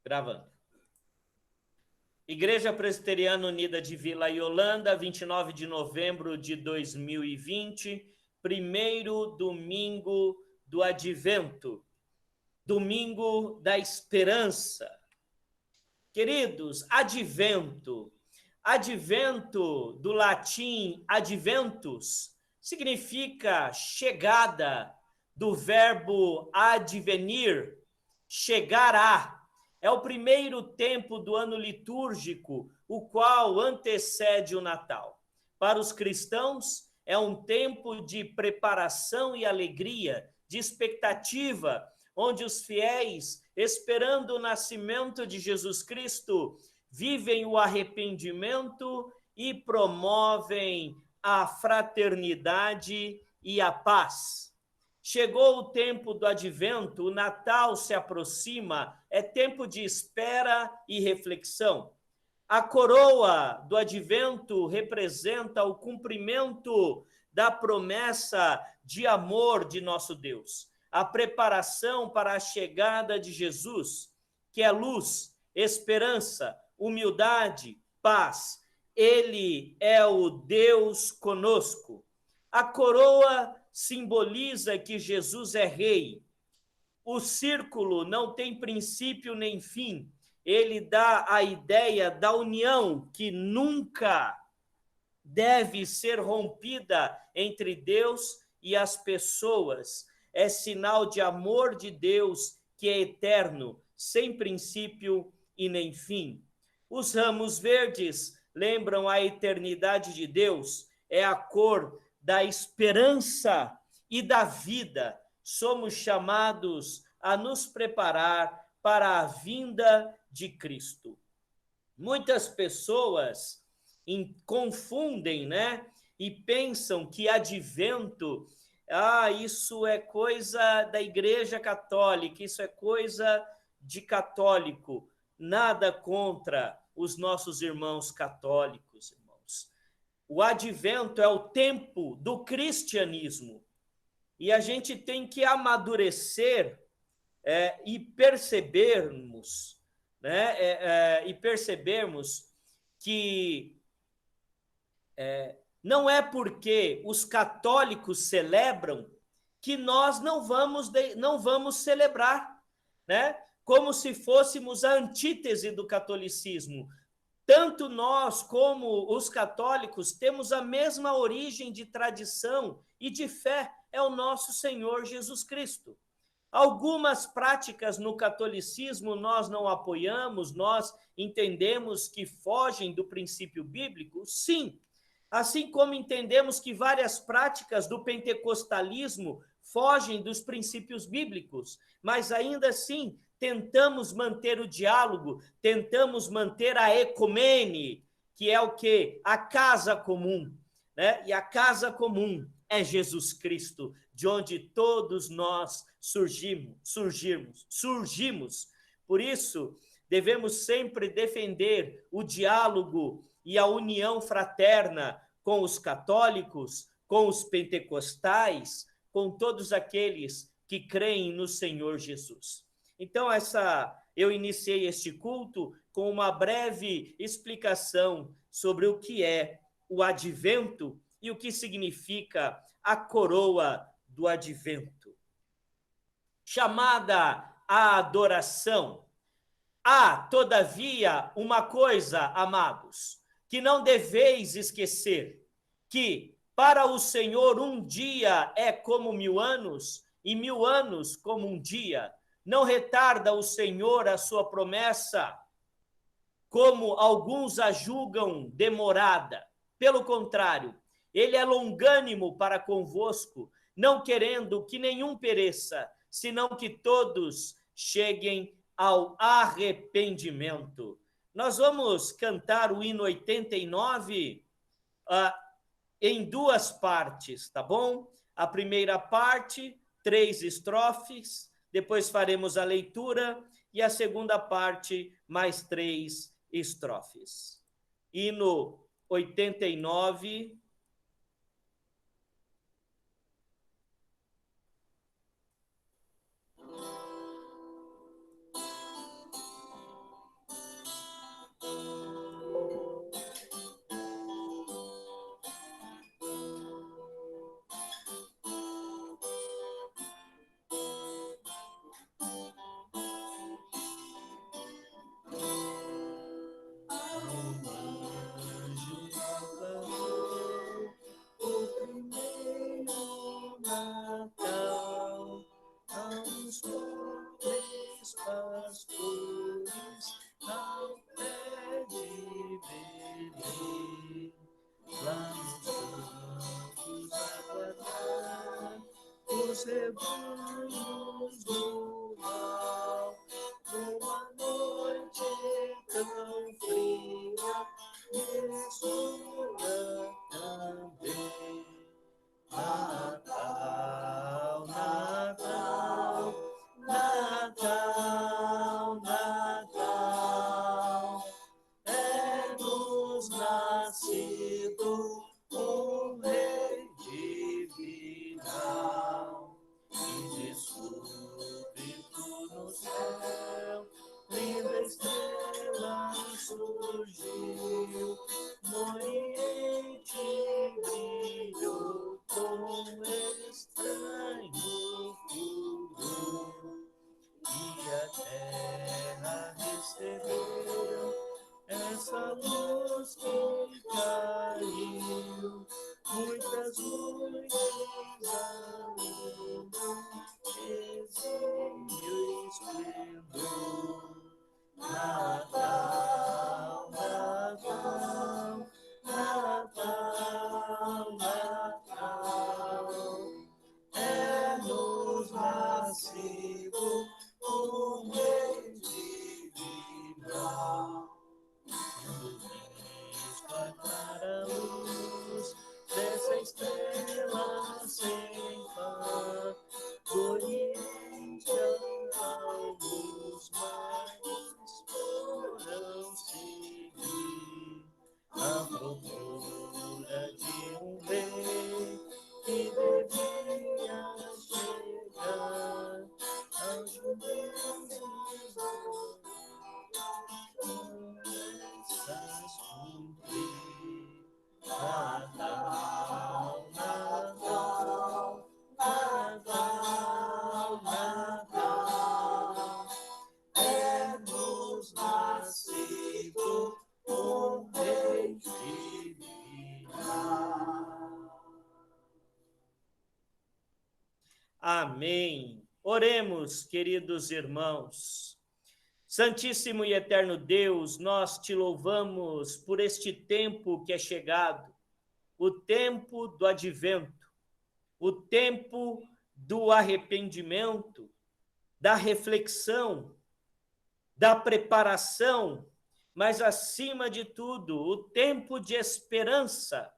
Gravando. Igreja Presbiteriana Unida de Vila Iolanda, 29 de novembro de 2020, primeiro domingo do Advento, domingo da esperança. Queridos, Advento do latim adventus, significa chegada, do verbo advenir, chegar a. É o primeiro tempo do ano litúrgico, o qual antecede o Natal. Para os cristãos, é um tempo de preparação e alegria, de expectativa, onde os fiéis, esperando o nascimento de Jesus Cristo, vivem o arrependimento e promovem a fraternidade e a paz. Chegou o tempo do Advento, o Natal se aproxima, é tempo de espera e reflexão. A coroa do Advento representa o cumprimento da promessa de amor de nosso Deus, a preparação para a chegada de Jesus, que é luz, esperança, humildade, paz. Ele é o Deus conosco. A coroa simboliza que Jesus é rei. O círculo não tem princípio nem fim. Ele dá a ideia da união que nunca deve ser rompida entre Deus e as pessoas. É sinal de amor de Deus que é eterno, sem princípio e nem fim. Os ramos verdes lembram a eternidade de Deus, é a cor da esperança e da vida. Somos chamados a nos preparar para a vinda de Cristo. Muitas pessoas confundem, né? E pensam que advento, isso é coisa da Igreja Católica, isso é coisa de católico. Nada contra os nossos irmãos católicos, irmãos. O advento é o tempo do cristianismo. E a gente tem que amadurecer e percebermos, né? E percebermos que não é porque os católicos celebram que nós não vamos celebrar, né? Como se fôssemos a antítese do catolicismo. Tanto nós como os católicos temos a mesma origem de tradição e de fé, é o nosso Senhor Jesus Cristo. Algumas práticas no catolicismo nós não apoiamos, nós entendemos que fogem do princípio bíblico, sim. Assim como entendemos que várias práticas do pentecostalismo fogem dos princípios bíblicos, mas ainda assim tentamos manter o diálogo, tentamos manter a ecumene, que é o quê? A casa comum, né? E a casa comum é Jesus Cristo, de onde todos nós surgimos. Por isso, devemos sempre defender o diálogo e a união fraterna com os católicos, com os pentecostais, com todos aqueles que creem no Senhor Jesus. Então, eu iniciei este culto com uma breve explicação sobre o que é o advento e o que significa a coroa do advento. Chamada à adoração. Há, todavia, uma coisa, amados, que não deveis esquecer, que para o Senhor um dia é como 1000 anos, e 1000 anos como um dia. Não retarda o Senhor a sua promessa, como alguns a julgam demorada. Pelo contrário, ele é longânimo para convosco, não querendo que nenhum pereça, senão que todos cheguem ao arrependimento. Nós vamos cantar o hino 89 em duas partes, tá bom? A primeira parte, 3 estrofes, depois faremos a leitura, e a segunda parte, mais 3 estrofes. Hino 89. Levai-nos do mal, numa noite tão fria, escura também. Natal, Natal, Natal, Natal, é-nos nascido um Rei divinal, e de súbito no céu, linda estrela surgiu, no Oriente brilhou com estranho fulgor, e a terra recebeu essa luz que caiu, muitas luzes alumam exílio esplendor. Natal, Natal, Natal, Natal, é-nos nascido um Rei divinal. Vai para a luz dessa estrela sem par, do Oriente ao luz mais foram seguir, à procura de um rei que devia chegar aos judeus cumprir. Natal, Natal, Natal, Natal, é-nos nascido um Rei divinal. Amém. Oremos, queridos irmãos. Santíssimo e eterno Deus, nós te louvamos por este tempo que é chegado, o tempo do advento, o tempo do arrependimento, da reflexão, da preparação, mas acima de tudo, o tempo de esperança,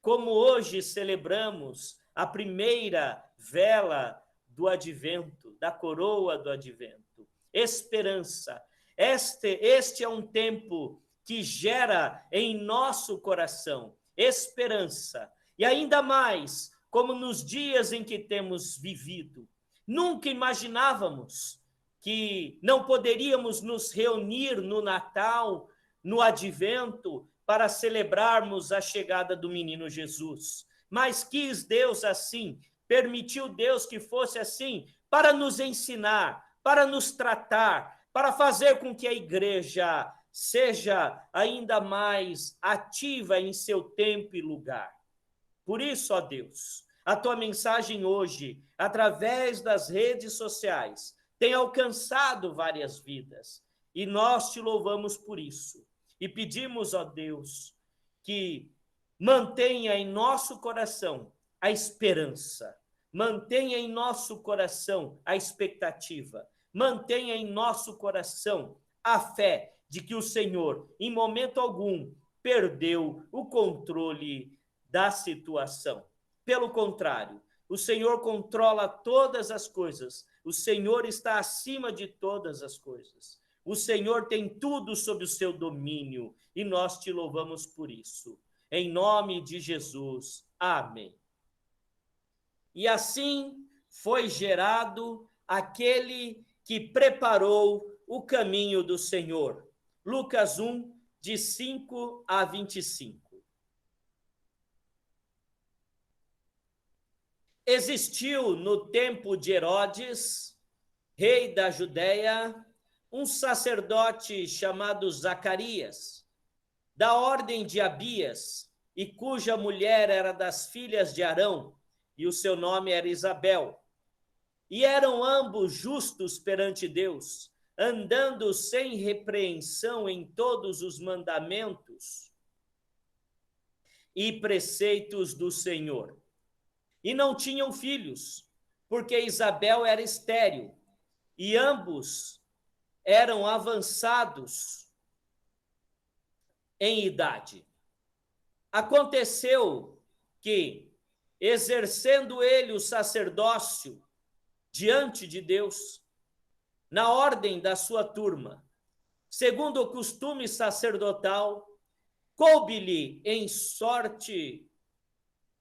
como hoje celebramos a primeira vela do advento, da coroa do advento. Esperança. Este é um tempo que gera em nosso coração esperança. E ainda mais, como nos dias em que temos vivido, nunca imaginávamos que não poderíamos nos reunir no Natal, no Advento, para celebrarmos a chegada do menino Jesus. Mas quis Deus assim, permitiu Deus que fosse assim, para nos ensinar, para nos tratar, para fazer com que a igreja seja ainda mais ativa em seu tempo e lugar. Por isso, ó Deus, a tua mensagem hoje, através das redes sociais, tem alcançado várias vidas, e nós te louvamos por isso. E pedimos, ó Deus, que mantenha em nosso coração a esperança, mantenha em nosso coração a expectativa, mantenha em nosso coração a fé de que o Senhor, em momento algum, perdeu o controle da situação. Pelo contrário, o Senhor controla todas as coisas, o Senhor está acima de todas as coisas. O Senhor tem tudo sob o seu domínio e nós te louvamos por isso. Em nome de Jesus. Amém. E assim foi gerado aquele que preparou o caminho do Senhor. Lucas 1, de 5 a 25. Existiu no tempo de Herodes, rei da Judéia, um sacerdote chamado Zacarias, da ordem de Abias, e cuja mulher era das filhas de Arão, e o seu nome era Isabel. E eram ambos justos perante Deus, andando sem repreensão em todos os mandamentos e preceitos do Senhor. E não tinham filhos, porque Isabel era estéril e ambos eram avançados em idade. Aconteceu que, exercendo ele o sacerdócio diante de Deus, na ordem da sua turma, segundo o costume sacerdotal, coube-lhe em sorte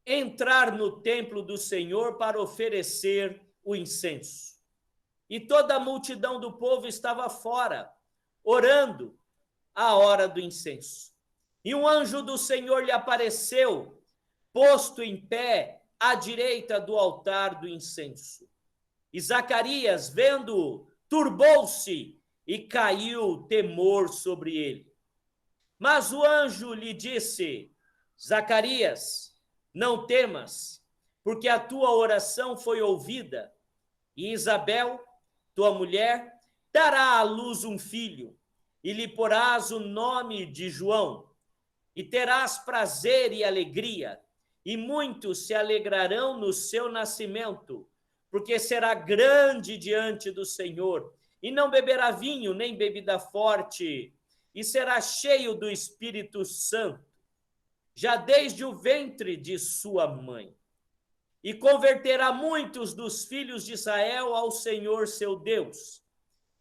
entrar no templo do Senhor para oferecer o incenso. E toda a multidão do povo estava fora, orando à hora do incenso. E um anjo do Senhor lhe apareceu, posto em pé à direita do altar do incenso. E Zacarias, vendo-o, turbou-se e caiu temor sobre ele. Mas o anjo lhe disse: Zacarias, não temas, porque a tua oração foi ouvida, e Isabel, tua mulher, dará à luz um filho, e lhe porás o nome de João, e terás prazer e alegria, e muitos se alegrarão no seu nascimento, porque será grande diante do Senhor, e não beberá vinho nem bebida forte, e será cheio do Espírito Santo, já desde o ventre de sua mãe. E converterá muitos dos filhos de Israel ao Senhor seu Deus,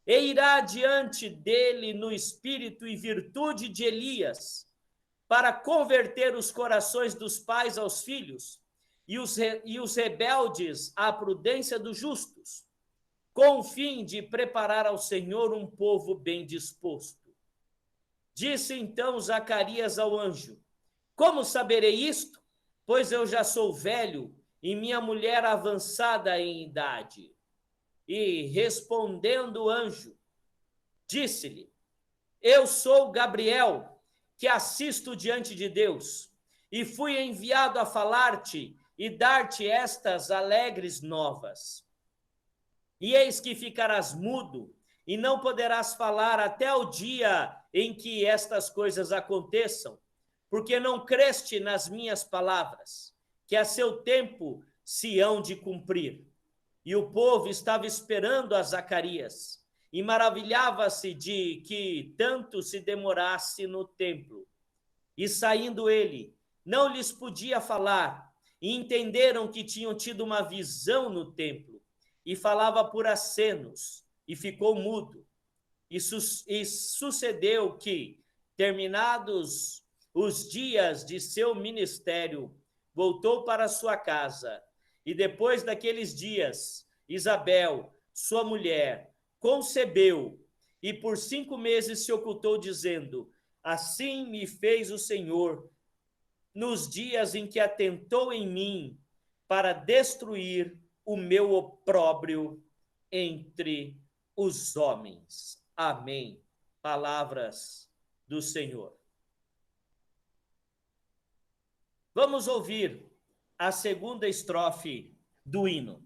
e irá diante dele no espírito e virtude de Elias, para converter os corações dos pais aos filhos e os rebeldes à prudência dos justos, com o fim de preparar ao Senhor um povo bem disposto. Disse então Zacarias ao anjo: Como saberei isto? Pois eu já sou velho e minha mulher avançada em idade. E respondendo o anjo, disse-lhe: Eu sou Gabriel, que assisto diante de Deus, e fui enviado a falar-te e dar-te estas alegres novas. E eis que ficarás mudo, e não poderás falar até o dia em que estas coisas aconteçam, porque não creste nas minhas palavras, que a seu tempo se hão de cumprir. E o povo estava esperando a Zacarias, e maravilhava-se de que tanto se demorasse no templo. E saindo ele, não lhes podia falar, e entenderam que tinham tido uma visão no templo, e falava por acenos, e ficou mudo. E sucedeu que, terminados os dias de seu ministério, voltou para sua casa, e depois daqueles dias, Isabel, sua mulher, concebeu, e por 5 meses se ocultou, dizendo: Assim me fez o Senhor, nos dias em que atentou em mim, para destruir o meu opróbrio entre os homens. Amém. Palavras do Senhor. Vamos ouvir a segunda estrofe do hino.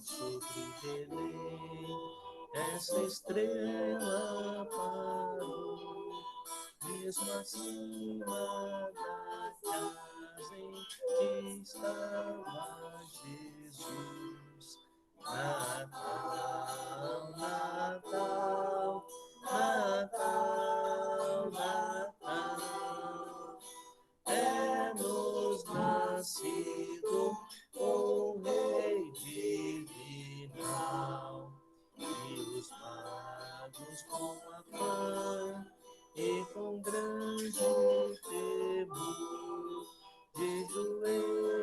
Sobre Belém, essa estrela parou, mesmo acima da casa em que estava Jesus. Natal, Natal, Natal, Natal, é-nos nascido o Rei divinal. E os magos com afã e com grande temor, de joelhos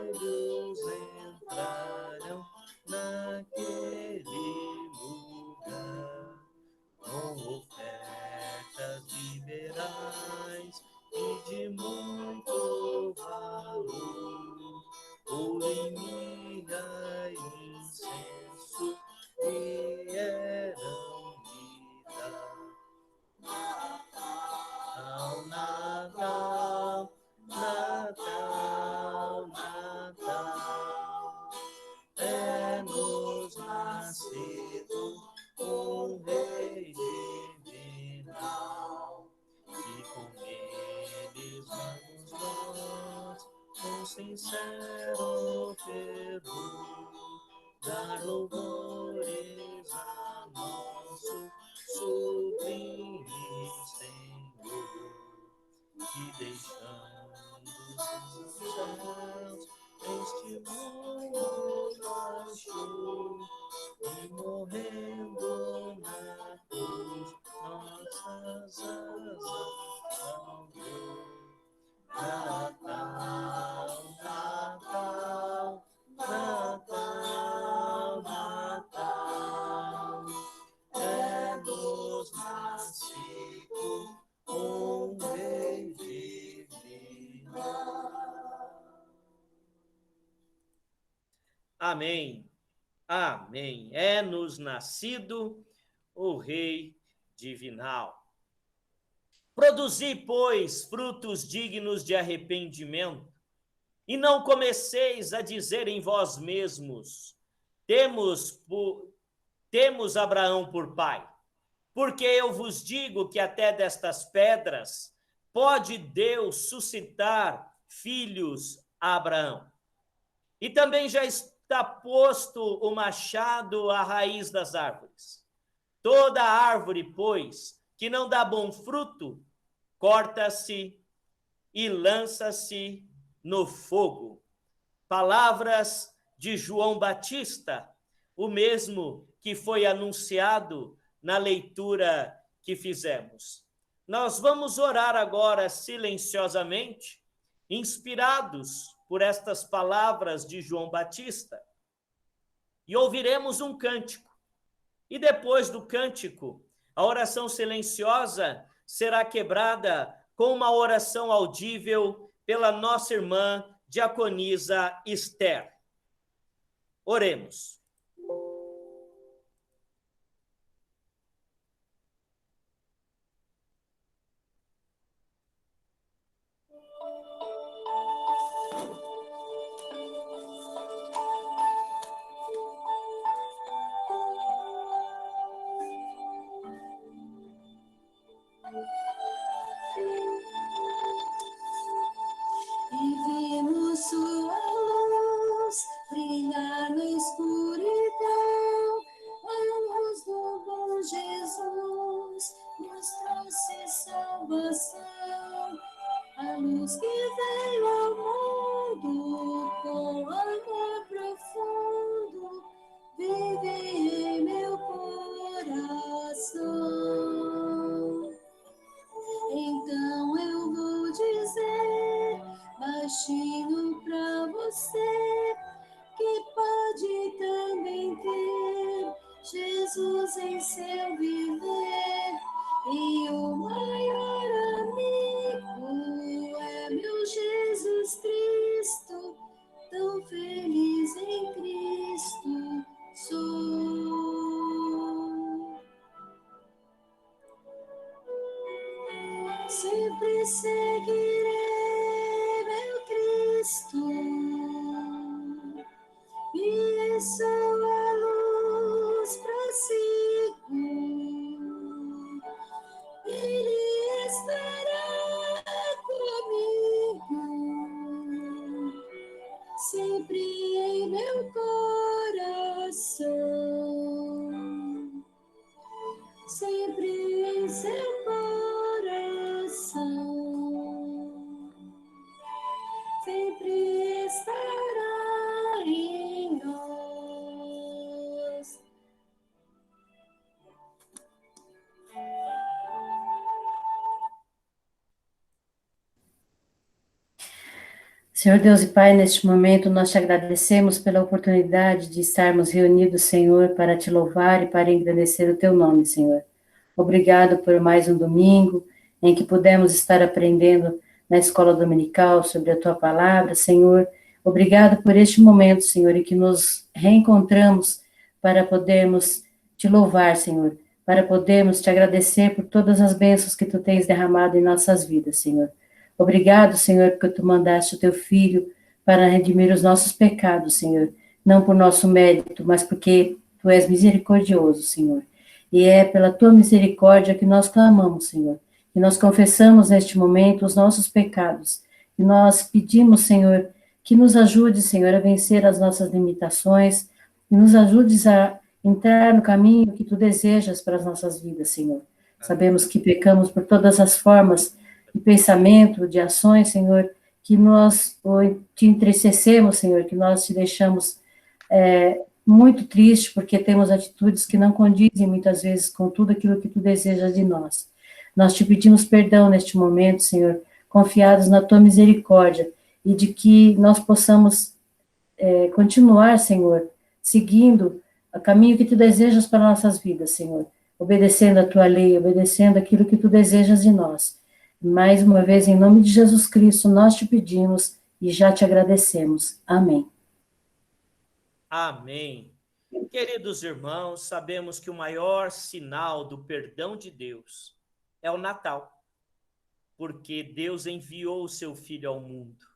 sincero fervor, dar louvores a nosso sublime Senhor, que deixando os céus este mundo baixou e morrendo na cruz nossas asas salvou. Natal, Natal, Natal, Natal, é-nos nascido Rei divino. Amém, amém. É-nos nascido o Rei divinal. Produzi, pois, frutos dignos de arrependimento, e não comeceis a dizer em vós mesmos, temos Abraão por pai. Porque eu vos digo que até destas pedras pode Deus suscitar filhos a Abraão. E também já está posto o machado à raiz das árvores. Toda árvore, pois, que não dá bom fruto, corta-se e lança-se no fogo. Palavras de João Batista, o mesmo que foi anunciado na leitura que fizemos. Nós vamos orar agora silenciosamente, inspirados por estas palavras de João Batista, e ouviremos um cântico. E depois do cântico, a oração silenciosa será quebrada com uma oração audível pela nossa irmã diaconisa Esther. Oremos. E vimos sua luz brilhar na escuridão, a luz do bom Jesus nos trouxe salvação, a luz que veio ao mundo com amor profundo, vive em meu coração. Então eu vou dizer baixinho pra você que pode também ter Jesus em seu viver, e o maior amigo é meu Jesus Cristo, tão feliz em Cristo sou. Sempre seguirei meu Cristo, e sua luz prossigo. Ele estará comigo, sempre em meu coração, sempre em seu coração, sempre estará em nós. Senhor Deus e Pai, neste momento nós te agradecemos pela oportunidade de estarmos reunidos, Senhor, para te louvar e para engrandecer o teu nome, Senhor. Obrigado por mais um domingo em que pudemos estar aprendendo na escola dominical sobre a tua palavra, Senhor. Obrigado por este momento, Senhor, em que nos reencontramos para podermos te louvar, Senhor, para podermos te agradecer por todas as bênçãos que tu tens derramado em nossas vidas, Senhor. Obrigado, Senhor, porque tu mandaste o teu Filho para redimir os nossos pecados, Senhor. Não por nosso mérito, mas porque tu és misericordioso, Senhor. E é pela tua misericórdia que nós clamamos, Senhor. E nós confessamos neste momento os nossos pecados. E nós pedimos, Senhor, que nos ajude, Senhor, a vencer as nossas limitações, e nos ajudes a entrar no caminho que Tu desejas para as nossas vidas, Senhor. Sabemos que pecamos por todas as formas de pensamento, de ações, Senhor, que nós te entristecemos, Senhor, que nós te deixamos muito triste, porque temos atitudes que não condizem muitas vezes com tudo aquilo que Tu desejas de nós. Nós te pedimos perdão neste momento, Senhor, confiados na Tua misericórdia, e de que nós possamos continuar, Senhor, seguindo o caminho que Tu desejas para nossas vidas, Senhor, obedecendo a Tua lei, obedecendo aquilo que Tu desejas de nós. Mais uma vez, em nome de Jesus Cristo, nós te pedimos e já te agradecemos. Amém. Amém. Queridos irmãos, sabemos que o maior sinal do perdão de Deus é o Natal, porque Deus enviou o seu Filho ao mundo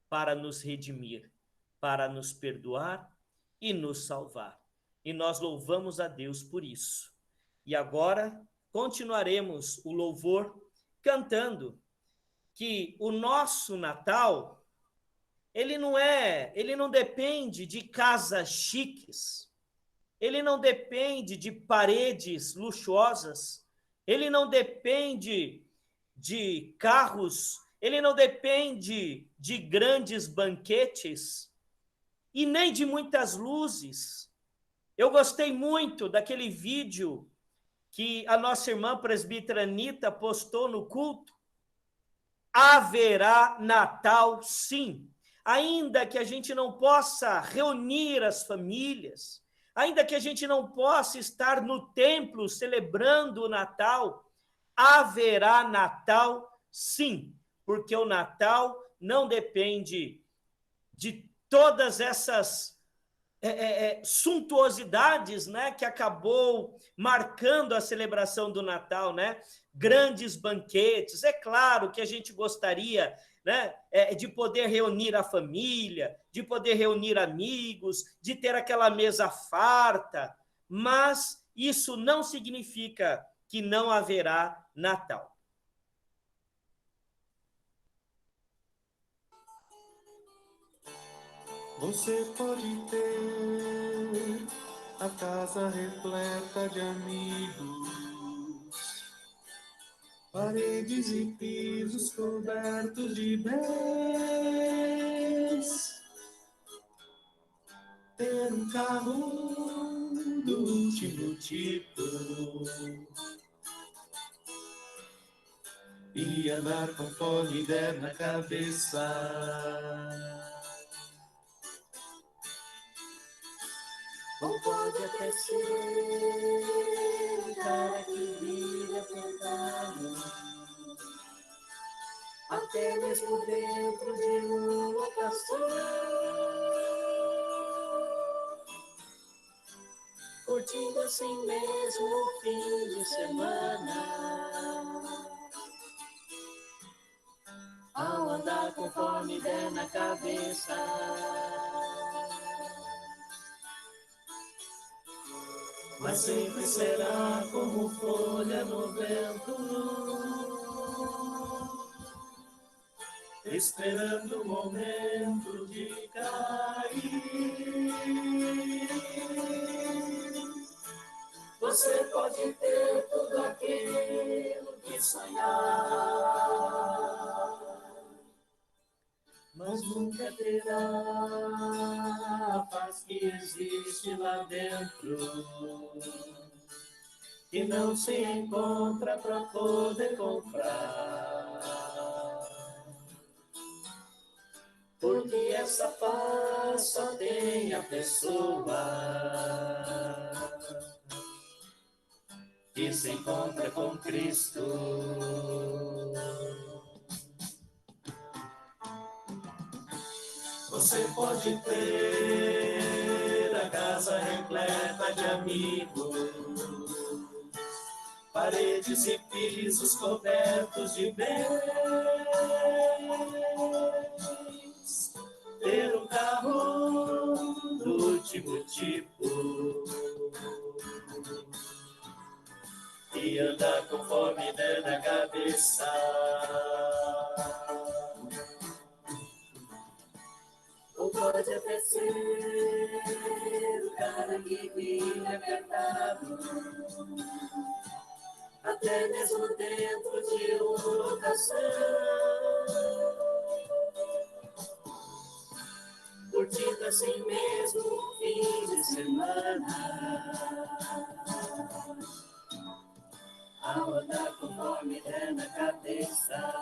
para nos redimir, para nos perdoar e nos salvar. E nós louvamos a Deus por isso. E agora continuaremos o louvor cantando que o nosso Natal, ele não depende de casas chiques, ele não depende de paredes luxuosas, ele não depende de carros, ele não depende de grandes banquetes e nem de muitas luzes. Eu gostei muito daquele vídeo que a nossa irmã presbítera Anita postou no culto. Haverá Natal, sim. Ainda que a gente não possa reunir as famílias, ainda que a gente não possa estar no templo celebrando o Natal, haverá Natal, sim, porque o Natal não depende de todas essas suntuosidades, né, que acabou marcando a celebração do Natal, né? Grandes banquetes. É claro que a gente gostaria, né, de poder reunir a família, de poder reunir amigos, de ter aquela mesa farta, mas isso não significa que não haverá Natal. Você pode ter a casa repleta de amigos, paredes e pisos cobertos de bens, ter um carro do último tipo e andar com fone der na cabeça. Ou pode até ser um cara que vive tentado, até mesmo dentro de uma canção, curtindo assim mesmo o fim de semana, ao andar conforme der na cabeça. Mas sempre será como folha no vento, esperando o momento de cair. Você pode ter tudo aquilo que sonhar, mas nunca terá a paz que existe lá dentro, que não se encontra para poder comprar. Porque essa paz só tem a pessoa que se encontra com Cristo. Você pode ter a casa repleta de amigos, paredes e pisos cobertos de bens, ter um carro do último tipo e andar conforme der na cabeça. o cara que vive apertado, até mesmo dentro de uma lotação, curtindo assim mesmo o fim de semana, ao andar conforme der na cabeça.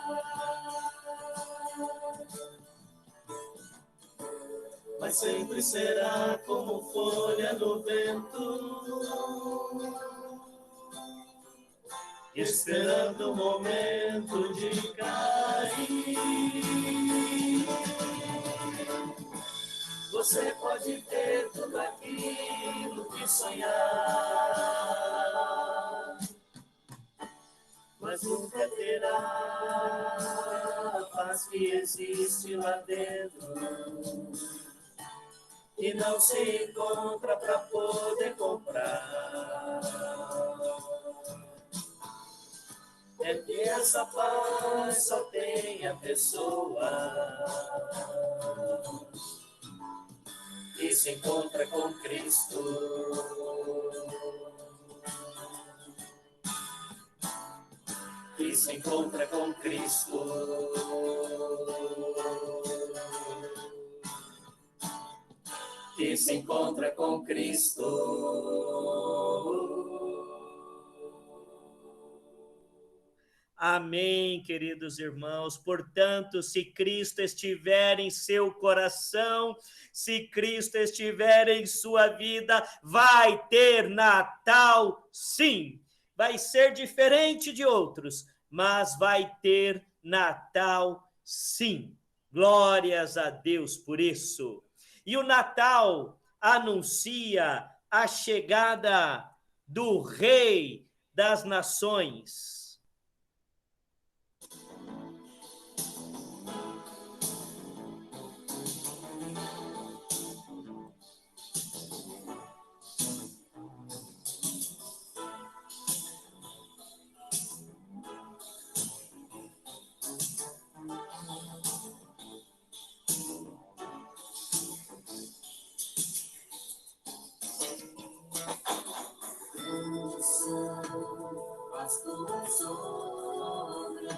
Mas sempre será como folha no vento, esperando o momento de cair. Você pode ter tudo aquilo que sonhar, mas nunca terá a paz que existe lá dentro, e não se encontra para poder comprar. É que essa paz só tem a pessoa que se encontra com Cristo. Que se encontra com Cristo. Que se encontra com Cristo. Amém, queridos irmãos. Portanto, se Cristo estiver em seu coração, se Cristo estiver em sua vida, vai ter Natal, sim. Vai ser diferente de outros, mas vai ter Natal, sim. Glórias a Deus por isso. E o Natal anuncia a chegada do Rei das Nações. As tuas obras,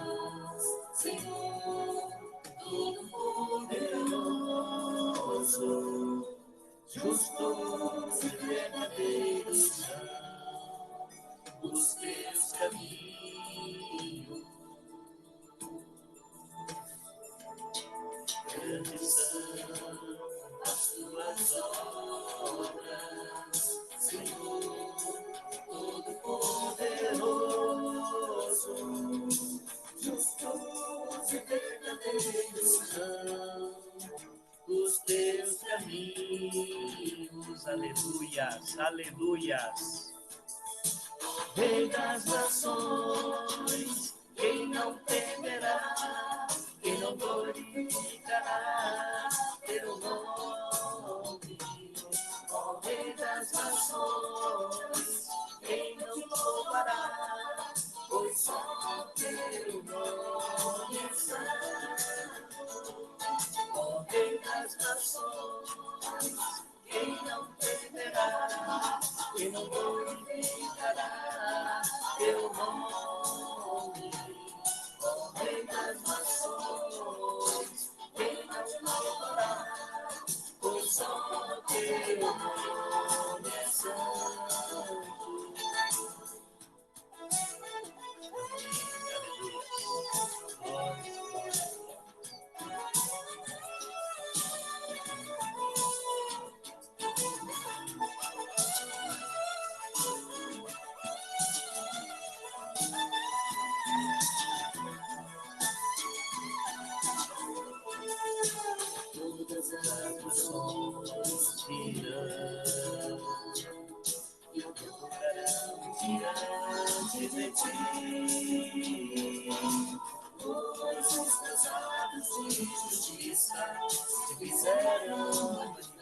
Senhor, Todo-Poderoso, justos e verdadeiros são os teus caminhos. Grandes são as tuas obras, Senhor, Todo-Poderoso, justos e verdadeiros são os teus caminhos. Aleluias, aleluias. Rei das nações, quem não temerá, quem não glorificará teu nome. Ó Rei das nações, quem não louvará, pois só teu nome é santo. Ó Rei das nações, quem não temerá, quem não glorificará teu nome. Ó Rei das nações, quem não louvará, pois só teu nome é santo. Todas as nações virão e adorarão diante de ti, pois os pesados de justiça te fizeram manifesto.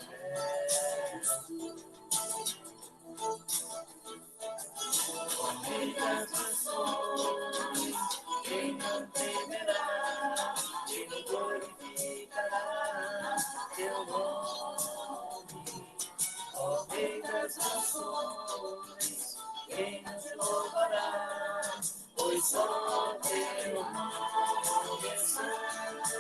Ó Rei das nações, quem não temerá, quem não glorificará teu nome. das nações, quem não te louvará? Pois só teu nome é santo,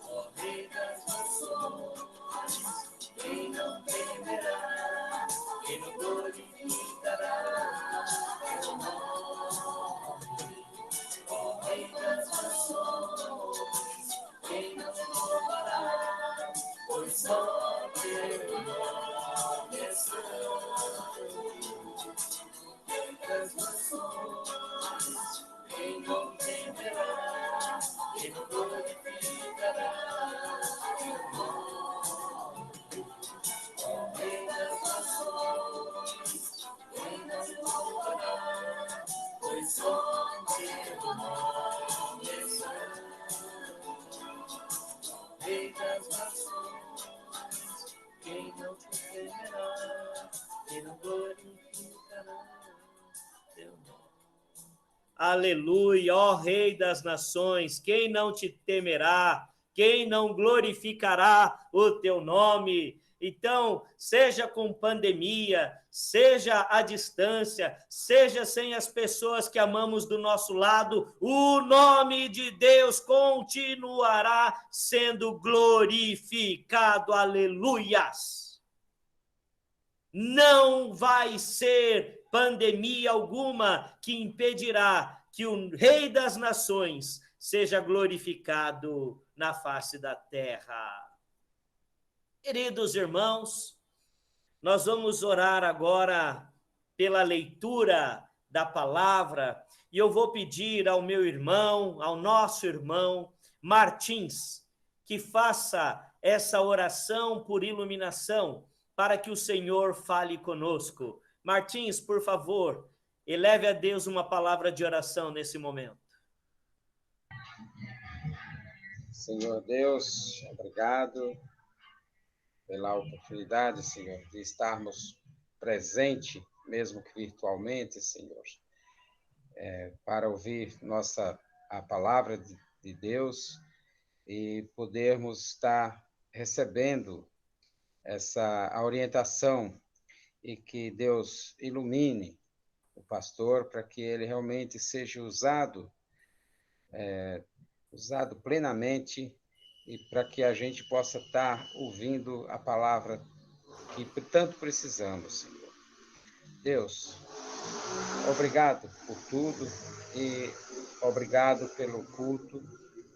ó Rei das nações, quem não temerá, quem não glorificará teu nome, ó Rei das nações, quem não te louvará, pois só teu nome é santo, Rei das nações, quem não temerá, quem não glorificará teu nome, ó Rei das nações, quem não te louvará, pois só teu nome é santo, Rei das nações, quem não te temerá, quem não glorificará teu nome. Aleluia, ó Rei das nações, quem não te temerá, quem não glorificará o teu nome? Então, seja com pandemia, seja à distância, seja sem as pessoas que amamos do nosso lado, o nome de Deus continuará sendo glorificado. Aleluias! Não vai ser pandemia alguma que impedirá que o Rei das Nações seja glorificado na face da terra. Queridos irmãos, nós vamos orar agora pela leitura da palavra e eu vou pedir ao meu irmão, ao nosso irmão Martins, que faça essa oração por iluminação para que o Senhor fale conosco. Martins, por favor, eleve a Deus uma palavra de oração nesse momento. Senhor Deus, obrigado pela oportunidade, Senhor, de estarmos presentes, mesmo que virtualmente, Senhor, para ouvir a palavra de Deus e podermos estar recebendo a orientação e que Deus ilumine o pastor para que ele realmente seja usado plenamente e para que a gente possa estar ouvindo a palavra que tanto precisamos, Senhor. Deus, obrigado por tudo e obrigado pelo culto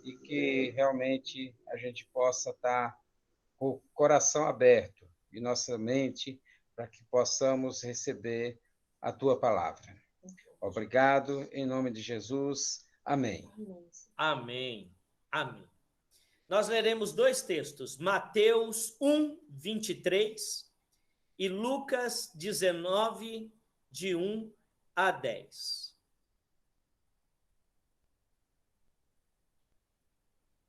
e que realmente a gente possa estar com o coração aberto e nossa mente para que possamos receber a tua palavra. Obrigado, em nome de Jesus. Amém. Amém. Amém. Nós leremos dois textos, Mateus 1, 23 e Lucas 19, de 1 a 10.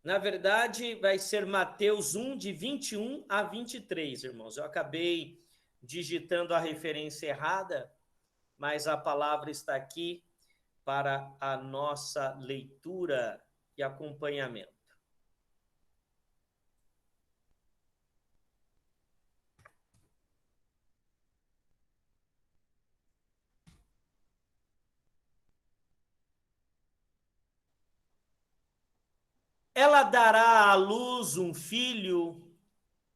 Na verdade, vai ser Mateus 1, de 21 a 23, irmãos. Eu acabei digitando a referência errada, mas a palavra está aqui para a nossa leitura e acompanhamento. Ela dará à luz um filho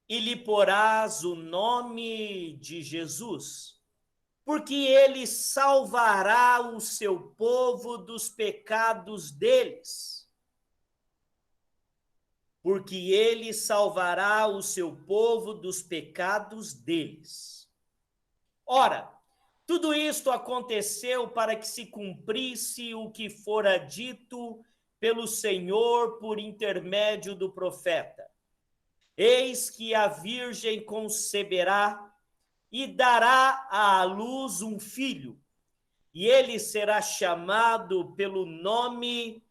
e lhe porás o nome de Jesus, porque ele salvará o seu povo dos pecados deles. Porque ele salvará o seu povo dos pecados deles. Ora, tudo isto aconteceu para que se cumprisse o que fora dito pelo Senhor por intermédio do profeta. Eis que a virgem conceberá e dará à luz um filho, e ele será chamado pelo nome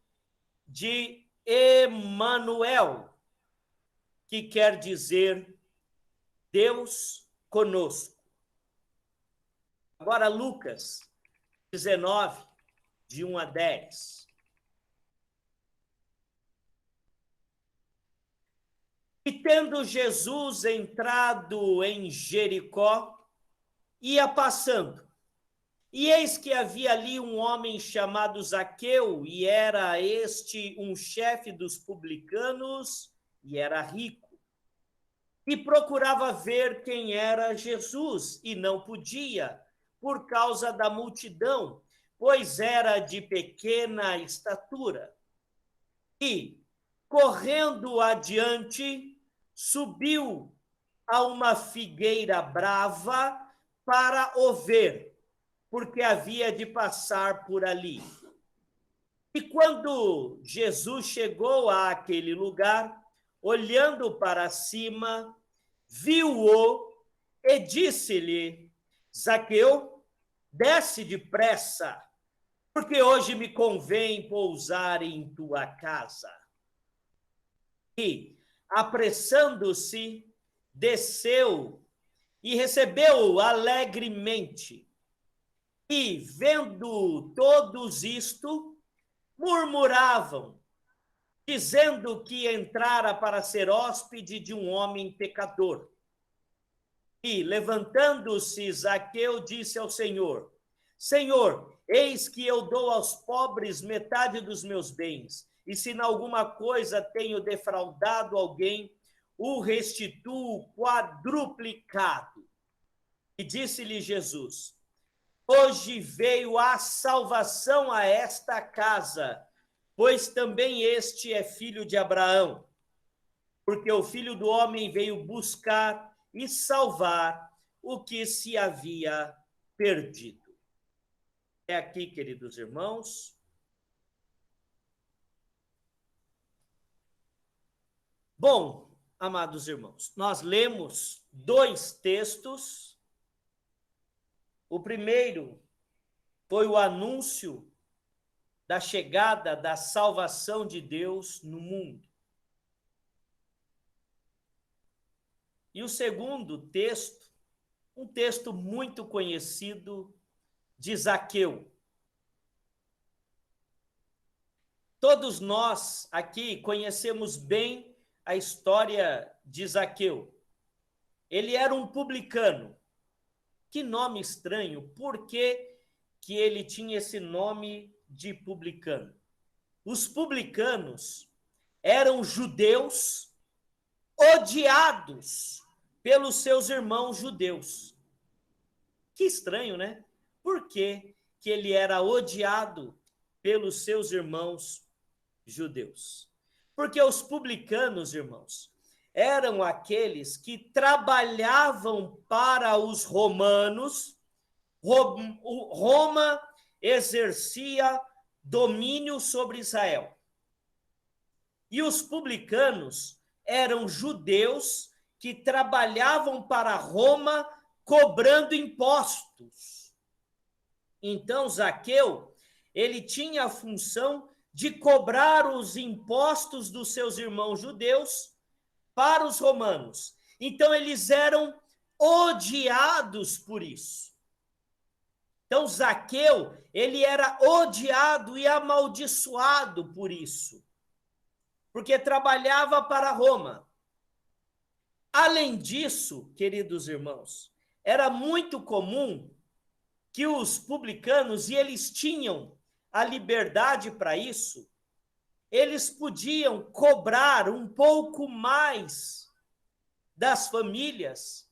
de Emanuel, que quer dizer Deus conosco. Agora Lucas 19, de 1 a 10. E tendo Jesus entrado em Jericó, ia passando. E eis que havia ali um homem chamado Zaqueu, e era este um chefe dos publicanos, e era rico. E procurava ver quem era Jesus, e não podia, por causa da multidão, pois era de pequena estatura. E, correndo adiante, subiu a uma figueira brava para o ver, porque havia de passar por ali. E quando Jesus chegou àquele lugar, olhando para cima, viu-o e disse-lhe: Zaqueu, desce depressa, porque hoje me convém pousar em tua casa. E, apressando-se, desceu e recebeu-o alegremente. E, vendo todos isto, murmuravam, dizendo que entrara para ser hóspede de um homem pecador. E, levantando-se, Zaqueu disse ao Senhor: Senhor, eis que eu dou aos pobres metade dos meus bens, e se em alguma coisa tenho defraudado alguém, o restituo quadruplicado. E disse-lhe Jesus: Hoje veio a salvação a esta casa, pois também este é filho de Abraão, porque o Filho do Homem veio buscar e salvar o que se havia perdido. É aqui, queridos irmãos. Bom, amados irmãos, nós lemos 2 textos. O primeiro foi o anúncio da chegada da salvação de Deus no mundo. E o segundo texto, um texto muito conhecido de Zaqueu. Todos nós aqui conhecemos bem a história de Zaqueu. Ele era um publicano. Que nome estranho, por que ele tinha esse nome de publicano? Os publicanos eram judeus odiados pelos seus irmãos judeus. Que estranho, né? Por que ele era odiado pelos seus irmãos judeus? Porque os publicanos, irmãos, eram aqueles que trabalhavam para os romanos. Roma exercia domínio sobre Israel. E os publicanos eram judeus que trabalhavam para Roma cobrando impostos. Então, Zaqueu, ele tinha a função de cobrar os impostos dos seus irmãos judeus para os romanos. Então, eles eram odiados por isso. Então, Zaqueu, ele era odiado e amaldiçoado por isso, porque trabalhava para Roma. Além disso, queridos irmãos, era muito comum que os publicanos, e eles tinham a liberdade para isso, eles podiam cobrar um pouco mais das famílias,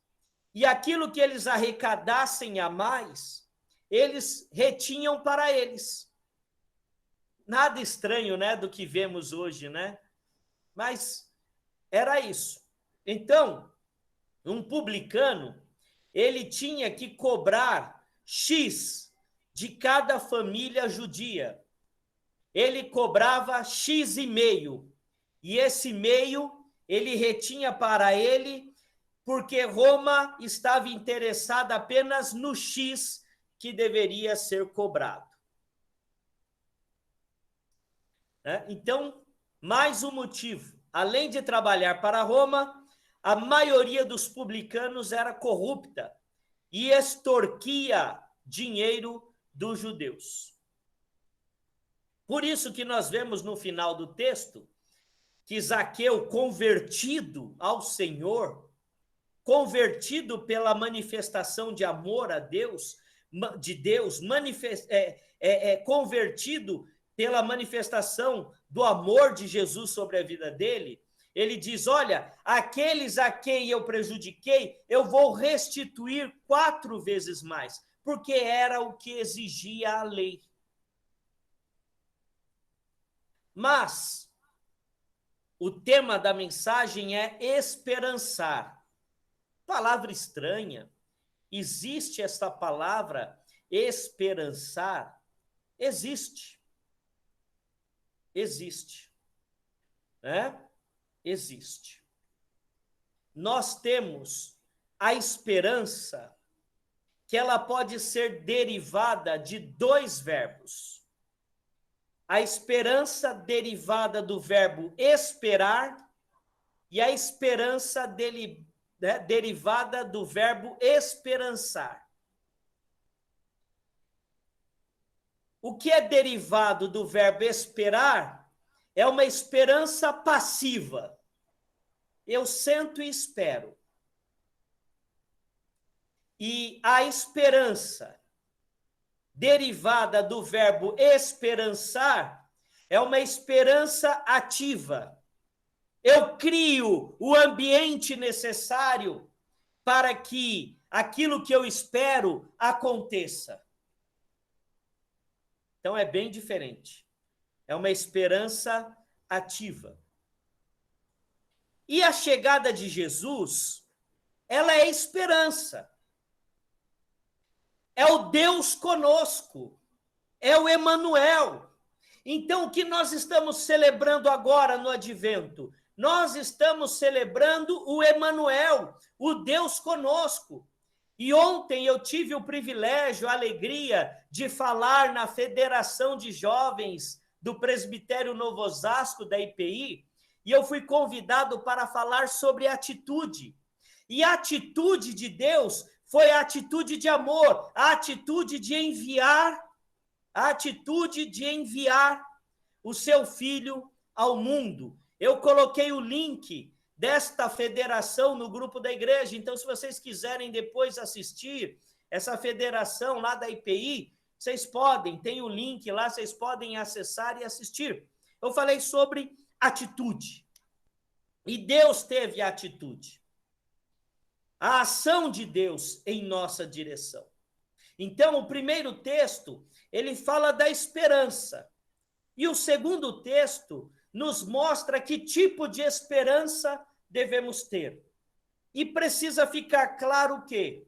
e aquilo que eles arrecadassem a mais, eles retinham para eles. Nada estranho, né, do que vemos hoje, né? Mas era isso. Então, um publicano, ele tinha que cobrar X de cada família judia. Ele cobrava X e meio. E esse meio ele retinha para ele, porque Roma estava interessada apenas no X que deveria ser cobrado. Então, mais um motivo. Além de trabalhar para Roma, a maioria dos publicanos era corrupta e extorquia dinheiro dos judeus. Por isso que nós vemos no final do texto que Zaqueu, convertido ao Senhor, convertido pela manifestação de amor a Deus, de Deus, convertido pela manifestação do amor de Jesus sobre a vida dele, ele diz, olha, aqueles a quem eu prejudiquei, eu vou restituir 4 vezes mais, porque era o que exigia a lei. Mas o tema da mensagem é esperançar. Palavra estranha. Existe essa palavra esperançar? Existe. Existe. Né? Existe. Nós temos a esperança, que ela pode ser derivada de 2 verbos. A esperança derivada do verbo esperar e a esperança derivada do verbo esperançar. O que é derivado do verbo esperar é uma esperança passiva. Eu sento e espero. E a esperança derivada do verbo esperançar é uma esperança ativa. Eu crio o ambiente necessário para que aquilo que eu espero aconteça. Então é bem diferente. É uma esperança ativa. E a chegada de Jesus, ela é esperança. É o Deus conosco. É o Emanuel. Então, o que nós estamos celebrando agora no Advento? Nós estamos celebrando o Emanuel, o Deus conosco. E ontem eu tive o privilégio, a alegria de falar na Federação de Jovens do Presbitério Novo Osasco, da IPI, e eu fui convidado para falar sobre atitude. E a atitude de Deus foi a atitude de amor, a atitude de enviar o seu filho ao mundo. Eu coloquei o link desta federação no grupo da igreja, então se vocês quiserem depois assistir essa federação lá da IPI, vocês podem, tem o link lá, vocês podem acessar e assistir. Eu falei sobre atitude. E Deus teve a atitude. A ação de Deus em nossa direção. Então, o primeiro texto, ele fala da esperança. E o segundo texto nos mostra que tipo de esperança devemos ter. E precisa ficar claro o quê?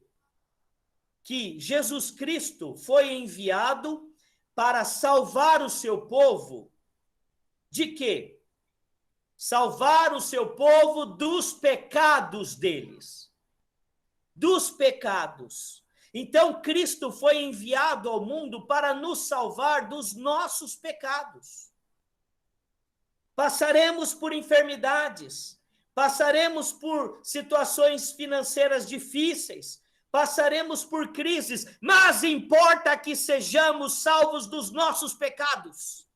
Que Jesus Cristo foi enviado para salvar o seu povo de quê? Salvar o seu povo dos pecados deles. Dos pecados. Então, Cristo foi enviado ao mundo para nos salvar dos nossos pecados. Passaremos por enfermidades, passaremos por situações financeiras difíceis, passaremos por crises, mas importa que sejamos salvos dos nossos pecados.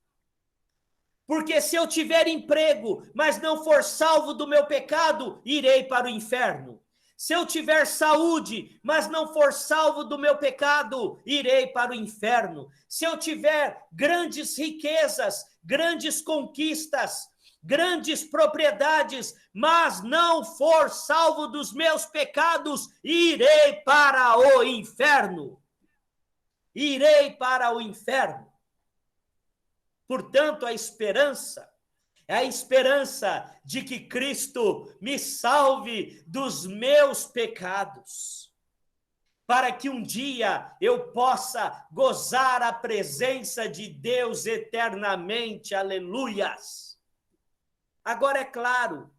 Porque se eu tiver emprego, mas não for salvo do meu pecado, irei para o inferno. Se eu tiver saúde, mas não for salvo do meu pecado, irei para o inferno. Se eu tiver grandes riquezas, grandes conquistas, grandes propriedades, mas não for salvo dos meus pecados, irei para o inferno. Irei para o inferno. Portanto, a esperança é a esperança de que Cristo me salve dos meus pecados, para que um dia eu possa gozar a presença de Deus eternamente. Aleluias! Agora é claro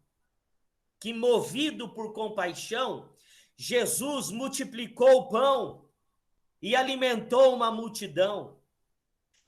que, movido por compaixão, Jesus multiplicou o pão e alimentou uma multidão.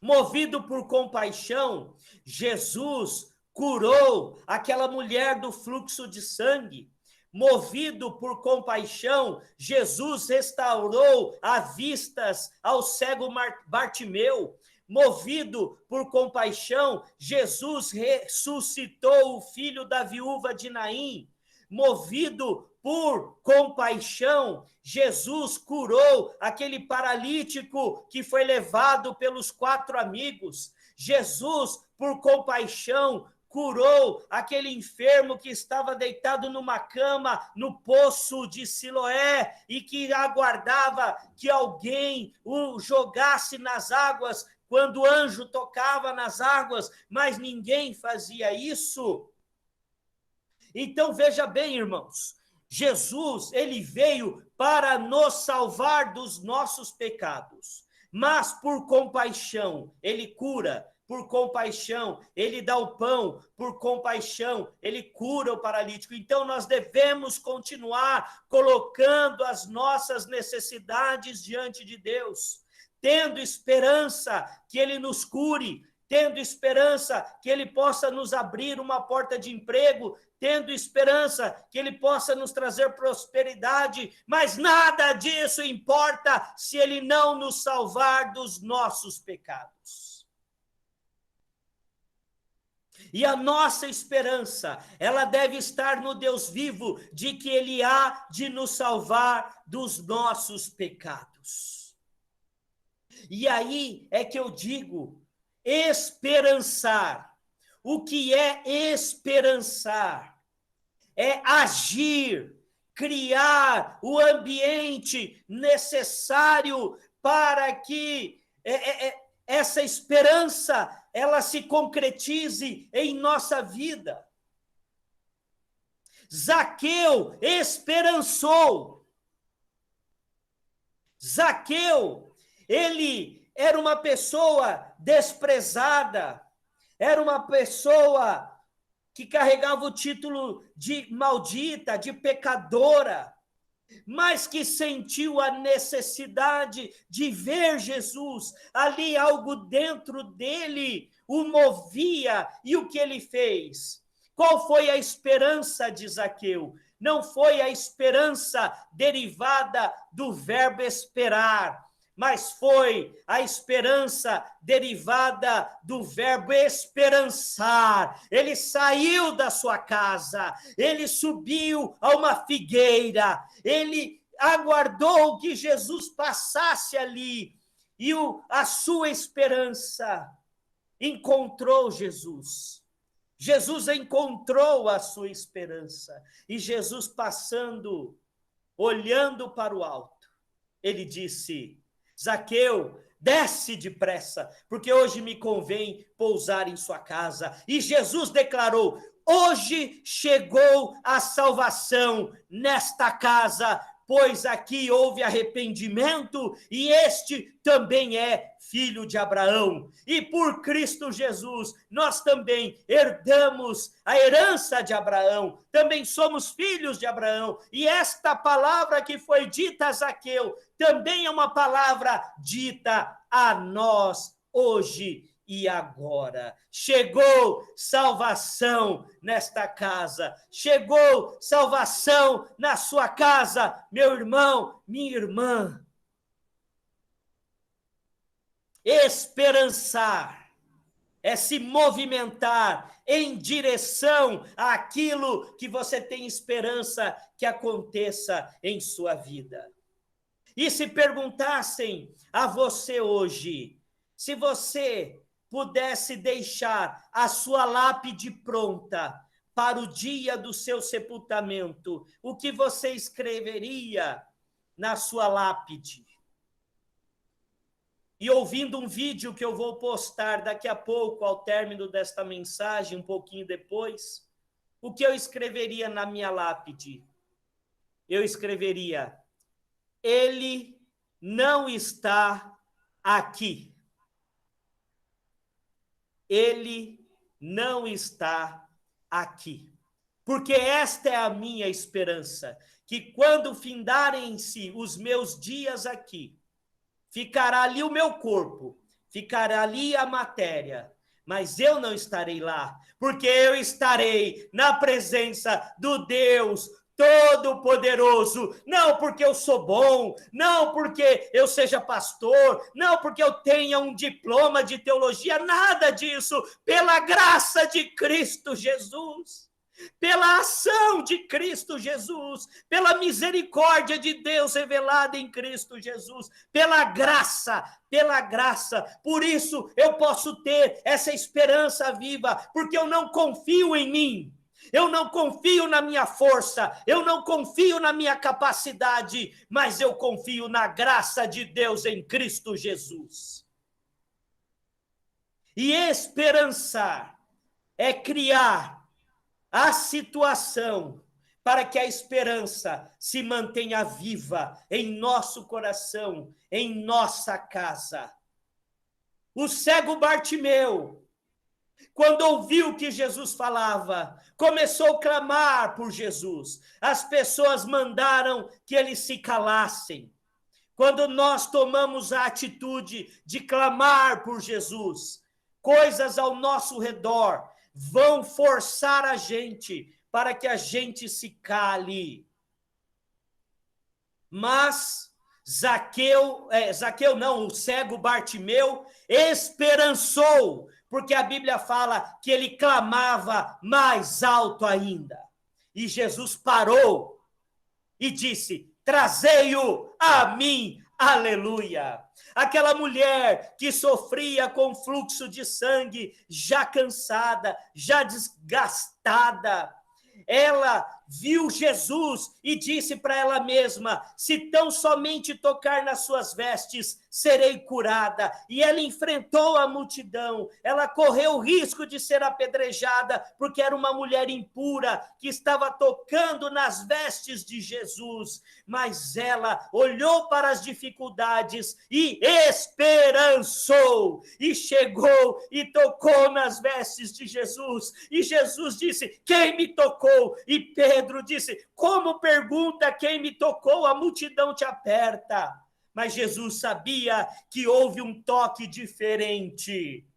Movido por compaixão, Jesus curou aquela mulher do fluxo de sangue. Movido por compaixão, Jesus restaurou as vistas ao cego Bartimeu. movido por compaixão, Jesus ressuscitou o filho da viúva de Naim. Movido por compaixão, Jesus curou aquele paralítico que foi levado pelos 4 amigos. Jesus, por compaixão, curou aquele enfermo que estava deitado numa cama no poço de Siloé e que aguardava que alguém o jogasse nas águas quando o anjo tocava nas águas, mas ninguém fazia isso. Então veja bem, irmãos, Jesus, ele veio para nos salvar dos nossos pecados, mas por compaixão ele cura. Por compaixão, ele dá o pão, por compaixão, ele cura o paralítico. Então, nós devemos continuar colocando as nossas necessidades diante de Deus, tendo esperança que ele nos cure, tendo esperança que ele possa nos abrir uma porta de emprego, tendo esperança que ele possa nos trazer prosperidade, mas nada disso importa se ele não nos salvar dos nossos pecados. E a nossa esperança, ela deve estar no Deus vivo, de que ele há de nos salvar dos nossos pecados. E aí é que eu digo, esperançar. O que é esperançar? É agir, criar o ambiente necessário para que essa esperança ela se concretize em nossa vida. Zaqueu esperançou. Zaqueu, ele era uma pessoa desprezada, era uma pessoa que carregava o título de maldita, de pecadora, mas que sentiu a necessidade de ver Jesus, ali algo dentro dele o movia, e o que ele fez? Qual foi a esperança de Zaqueu? Não foi a esperança derivada do verbo esperar, mas foi a esperança derivada do verbo esperançar. Ele saiu da sua casa, ele subiu a uma figueira, ele aguardou que Jesus passasse ali, e a sua esperança encontrou Jesus. Jesus encontrou a sua esperança, e Jesus passando, olhando para o alto, ele disse: Zaqueu, desce depressa, porque hoje me convém pousar em sua casa. E Jesus declarou: hoje chegou a salvação nesta casa, pois aqui houve arrependimento, e este também é filho de Abraão. E por Cristo Jesus, nós também herdamos a herança de Abraão, também somos filhos de Abraão, e esta palavra que foi dita a Zaqueu, também é uma palavra dita a nós hoje e agora. Chegou salvação nesta casa, chegou salvação na sua casa, meu irmão, minha irmã. Esperançar é se movimentar em direção àquilo que você tem esperança que aconteça em sua vida. E se perguntassem a você hoje, se você pudesse deixar a sua lápide pronta para o dia do seu sepultamento, o que você escreveria na sua lápide? E ouvindo um vídeo que eu vou postar daqui a pouco, ao término desta mensagem, um pouquinho depois, o que eu escreveria na minha lápide? Eu escreveria: ele não está aqui. Ele não está aqui. Porque esta é a minha esperança, que quando findarem-se os meus dias aqui, ficará ali o meu corpo, ficará ali a matéria, mas eu não estarei lá, porque eu estarei na presença do Deus Todo-Poderoso, não porque eu sou bom, não porque eu seja pastor, não porque eu tenha um diploma de teologia, nada disso, pela graça de Cristo Jesus, pela ação de Cristo Jesus, pela misericórdia de Deus revelada em Cristo Jesus, pela graça. Por isso eu posso ter essa esperança viva, porque eu não confio em mim. Eu não confio na minha força, eu não confio na minha capacidade, mas eu confio na graça de Deus em Cristo Jesus. E esperançar é criar a situação para que a esperança se mantenha viva em nosso coração, em nossa casa. O cego Bartimeu, quando ouviu que Jesus falava, começou a clamar por Jesus. As pessoas mandaram que eles se calassem. Quando nós tomamos a atitude de clamar por Jesus, coisas ao nosso redor vão forçar a gente para que a gente se cale. Mas o cego Bartimeu esperançou, porque a Bíblia fala que ele clamava mais alto ainda. E Jesus parou e disse: trazei-o a mim, aleluia. Aquela mulher que sofria com fluxo de sangue, já cansada, já desgastada, ela viu Jesus e disse para ela mesma: se tão somente tocar nas suas vestes, serei curada. E ela enfrentou a multidão, ela correu o risco de ser apedrejada, porque era uma mulher impura que estava tocando nas vestes de Jesus, mas ela olhou para as dificuldades e esperançou, e chegou e tocou nas vestes de Jesus, e Jesus disse: quem me tocou? E Pedro disse: como pergunta quem me tocou? A multidão te aperta. Mas Jesus sabia que houve um toque diferente.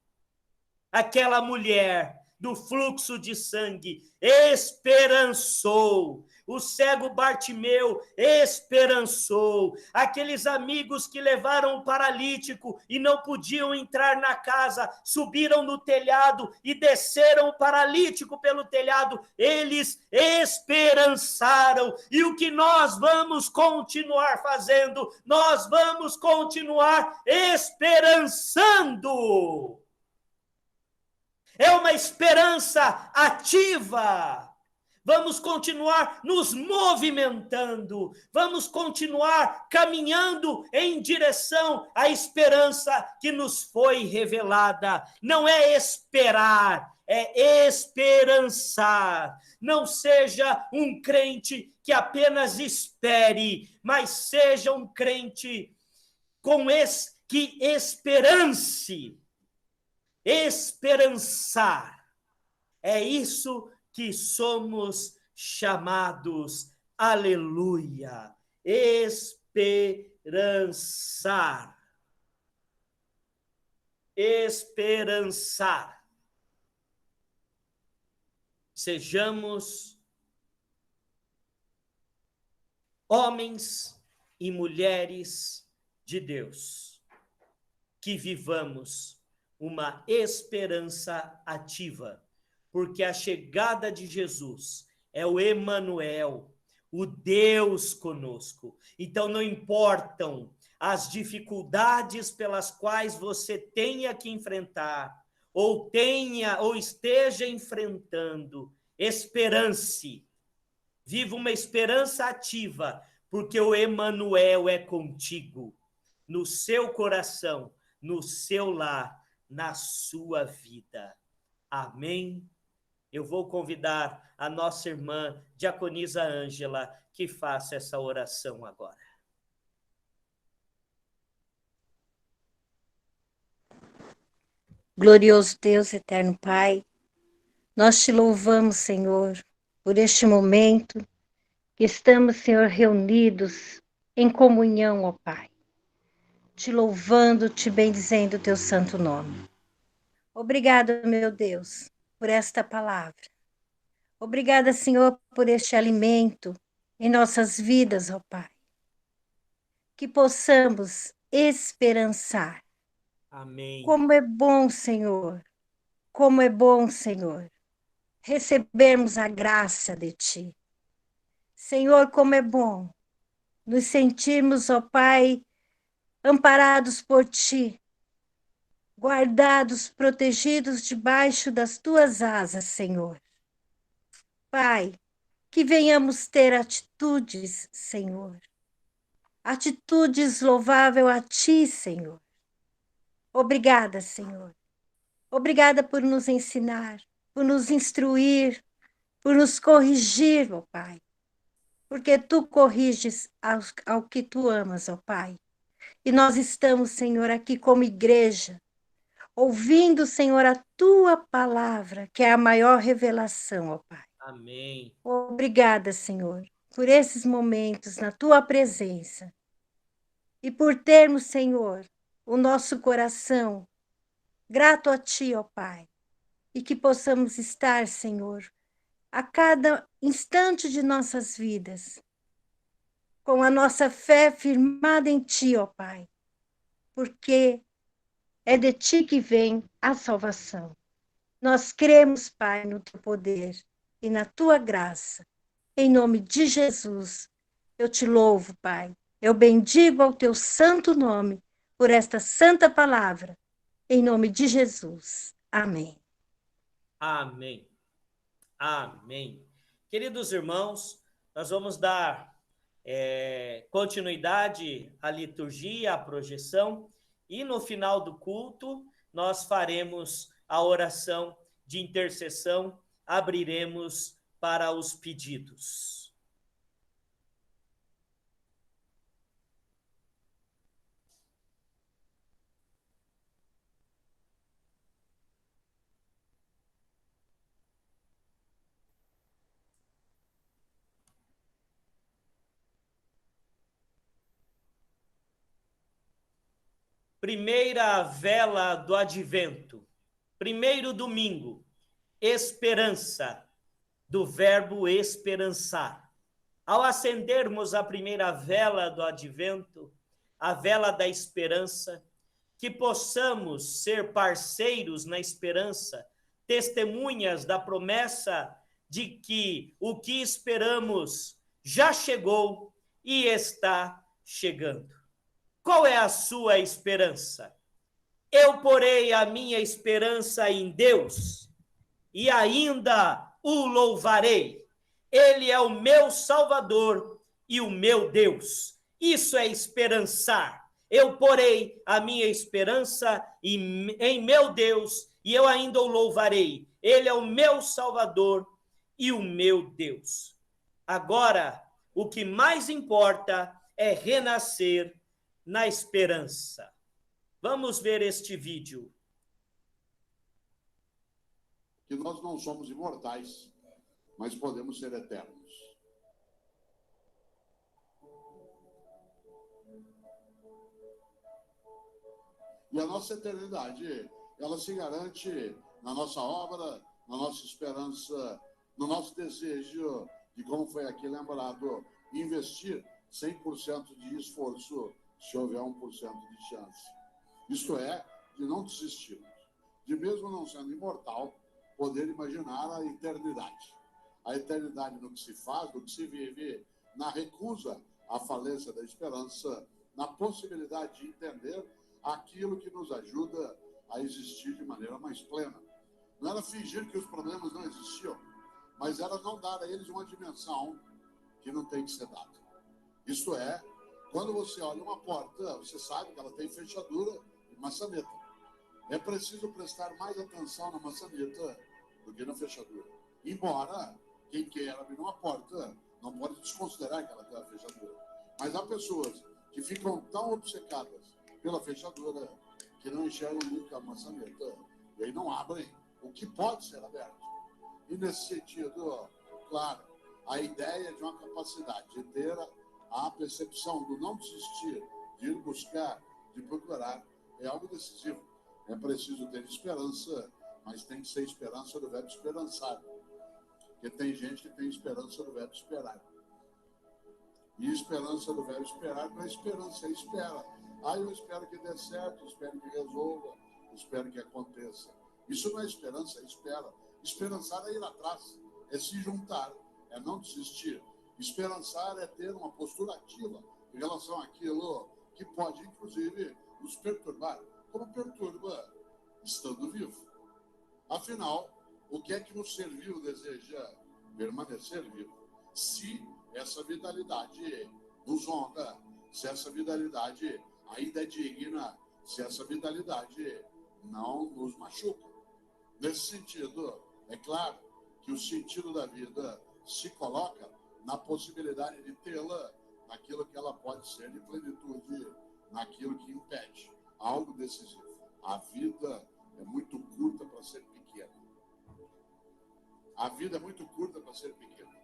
Aquela mulher do fluxo de sangue esperançou. O cego Bartimeu esperançou. Aqueles amigos que levaram o paralítico e não podiam entrar na casa, subiram no telhado e desceram o paralítico pelo telhado. Eles esperançaram. E o que nós vamos continuar fazendo? Nós vamos continuar esperançando. É uma esperança ativa. Vamos continuar nos movimentando, vamos continuar caminhando em direção à esperança que nos foi revelada. Não é esperar, é esperançar. Não seja um crente que apenas espere, mas seja um crente que esperance. Esperançar. É isso que somos chamados. Aleluia. Esperançar. Esperançar. Sejamos homens e mulheres de Deus, que vivamos uma esperança ativa, porque a chegada de Jesus é o Emanuel, o Deus conosco. Então não importam as dificuldades pelas quais você tenha que enfrentar, ou esteja enfrentando, esperance. Viva uma esperança ativa, porque o Emanuel é contigo, no seu coração, no seu lar, na sua vida. Amém? Eu vou convidar a nossa irmã Diaconisa Ângela que faça essa oração agora. Glorioso Deus, eterno Pai, nós te louvamos, Senhor, por este momento que estamos, Senhor, reunidos em comunhão, ó Pai, te louvando, te bendizendo o teu santo nome. Obrigado, meu Deus, por esta palavra. Obrigada, Senhor, por este alimento em nossas vidas, ó Pai. Que possamos esperançar. Amém. Como é bom, Senhor, como é bom, Senhor, recebermos a graça de Ti. Senhor, como é bom nos sentirmos, ó Pai, amparados por Ti, guardados, protegidos debaixo das Tuas asas, Senhor. Pai, que venhamos ter atitudes, Senhor, atitudes louváveis a Ti, Senhor. Obrigada, Senhor. Obrigada por nos ensinar, por nos instruir, por nos corrigir, ó Pai. Porque Tu corriges ao que Tu amas, ó Pai. E nós estamos, Senhor, aqui como igreja, ouvindo, Senhor, a Tua palavra, que é a maior revelação, ó Pai. Amém. Obrigada, Senhor, por esses momentos na Tua presença. E por termos, Senhor, o nosso coração grato a Ti, ó Pai. E que possamos estar, Senhor, a cada instante de nossas vidas, com a nossa fé firmada em Ti, ó Pai, porque é de Ti que vem a salvação. Nós cremos, Pai, no Teu poder e na Tua graça. Em nome de Jesus, eu Te louvo, Pai. Eu bendigo ao Teu santo nome por esta santa palavra. Em nome de Jesus. Amém. Amém. Amém. Queridos irmãos, nós vamos dar continuidade à liturgia, à projeção, e no final do culto nós faremos a oração de intercessão, abriremos para os pedidos. Primeira vela do advento, primeiro domingo, esperança, do verbo esperançar. Ao acendermos a primeira vela do advento, a vela da esperança, que possamos ser parceiros na esperança, testemunhas da promessa de que o que esperamos já chegou e está chegando. Qual é a sua esperança? Eu porei a minha esperança em Deus e ainda o louvarei. Ele é o meu Salvador e o meu Deus. Isso é esperançar. Eu porei a minha esperança em meu Deus e eu ainda o louvarei. Ele é o meu Salvador e o meu Deus. Agora, o que mais importa é renascer na esperança. Vamos ver este vídeo. Que nós não somos imortais, mas podemos ser eternos. E a nossa eternidade, ela se garante na nossa obra, na nossa esperança, no nosso desejo de, como foi aqui lembrado, investir 100% de esforço se houver 1% de chance. Isto é, de não desistirmos, de mesmo não sendo imortal, poder imaginar a eternidade. A eternidade no que se faz, no que se vive, na recusa à falência da esperança, na possibilidade de entender aquilo que nos ajuda a existir de maneira mais plena. Não era fingir que os problemas não existiam, mas era não dar a eles uma dimensão que não tem que ser dada. Isto é, quando você olha uma porta, você sabe que ela tem fechadura e maçaneta. É preciso prestar mais atenção na maçaneta do que na fechadura. Embora quem quer abrir uma porta não pode desconsiderar que ela tem a fechadura. Mas há pessoas que ficam tão obcecadas pela fechadura que não enxergam nunca a maçaneta e aí não abrem o que pode ser aberto. E nesse sentido, claro, a ideia de uma capacidade de ter a percepção do não desistir, de ir buscar, de procurar, é algo decisivo. É preciso ter esperança, mas tem que ser esperança do verbo esperançar. Porque tem gente que tem esperança do verbo esperar. E esperança do verbo esperar não é esperança, é espera. Eu espero que dê certo, espero que resolva, espero que aconteça. Isso não é esperança, é espera. Esperançar é ir atrás, é se juntar, é não desistir. Esperançar é ter uma postura ativa em relação àquilo que pode, inclusive, nos perturbar, como perturba estando vivo. Afinal, o que é que nos serviu deseja permanecer vivo? Se essa vitalidade nos honra, se essa vitalidade ainda é digna, se essa vitalidade não nos machuca. Nesse sentido, é claro que o sentido da vida se coloca na possibilidade de tê-la naquilo que ela pode ser de plenitude, naquilo que impede algo decisivo. A vida é muito curta para ser pequena. A vida é muito curta para ser pequena.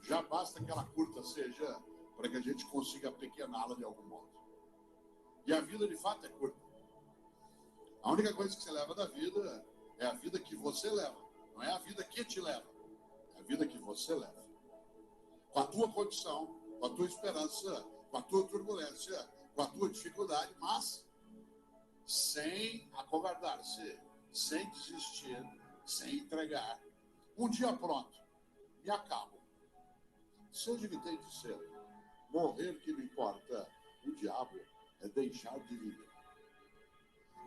Já basta que ela curta seja para que a gente consiga pequená-la de algum modo. E a vida, de fato, é curta. A única coisa que você leva da vida é a vida que você leva. Não é a vida que te leva. É a vida que você leva. Com a tua condição, com a tua esperança, com a tua turbulência, com a tua dificuldade, mas sem acovardar-se, sem desistir, sem entregar. Um dia pronto, e acabo. Seja o que tem de ser. Morrer que não importa. O diabo é deixar de viver.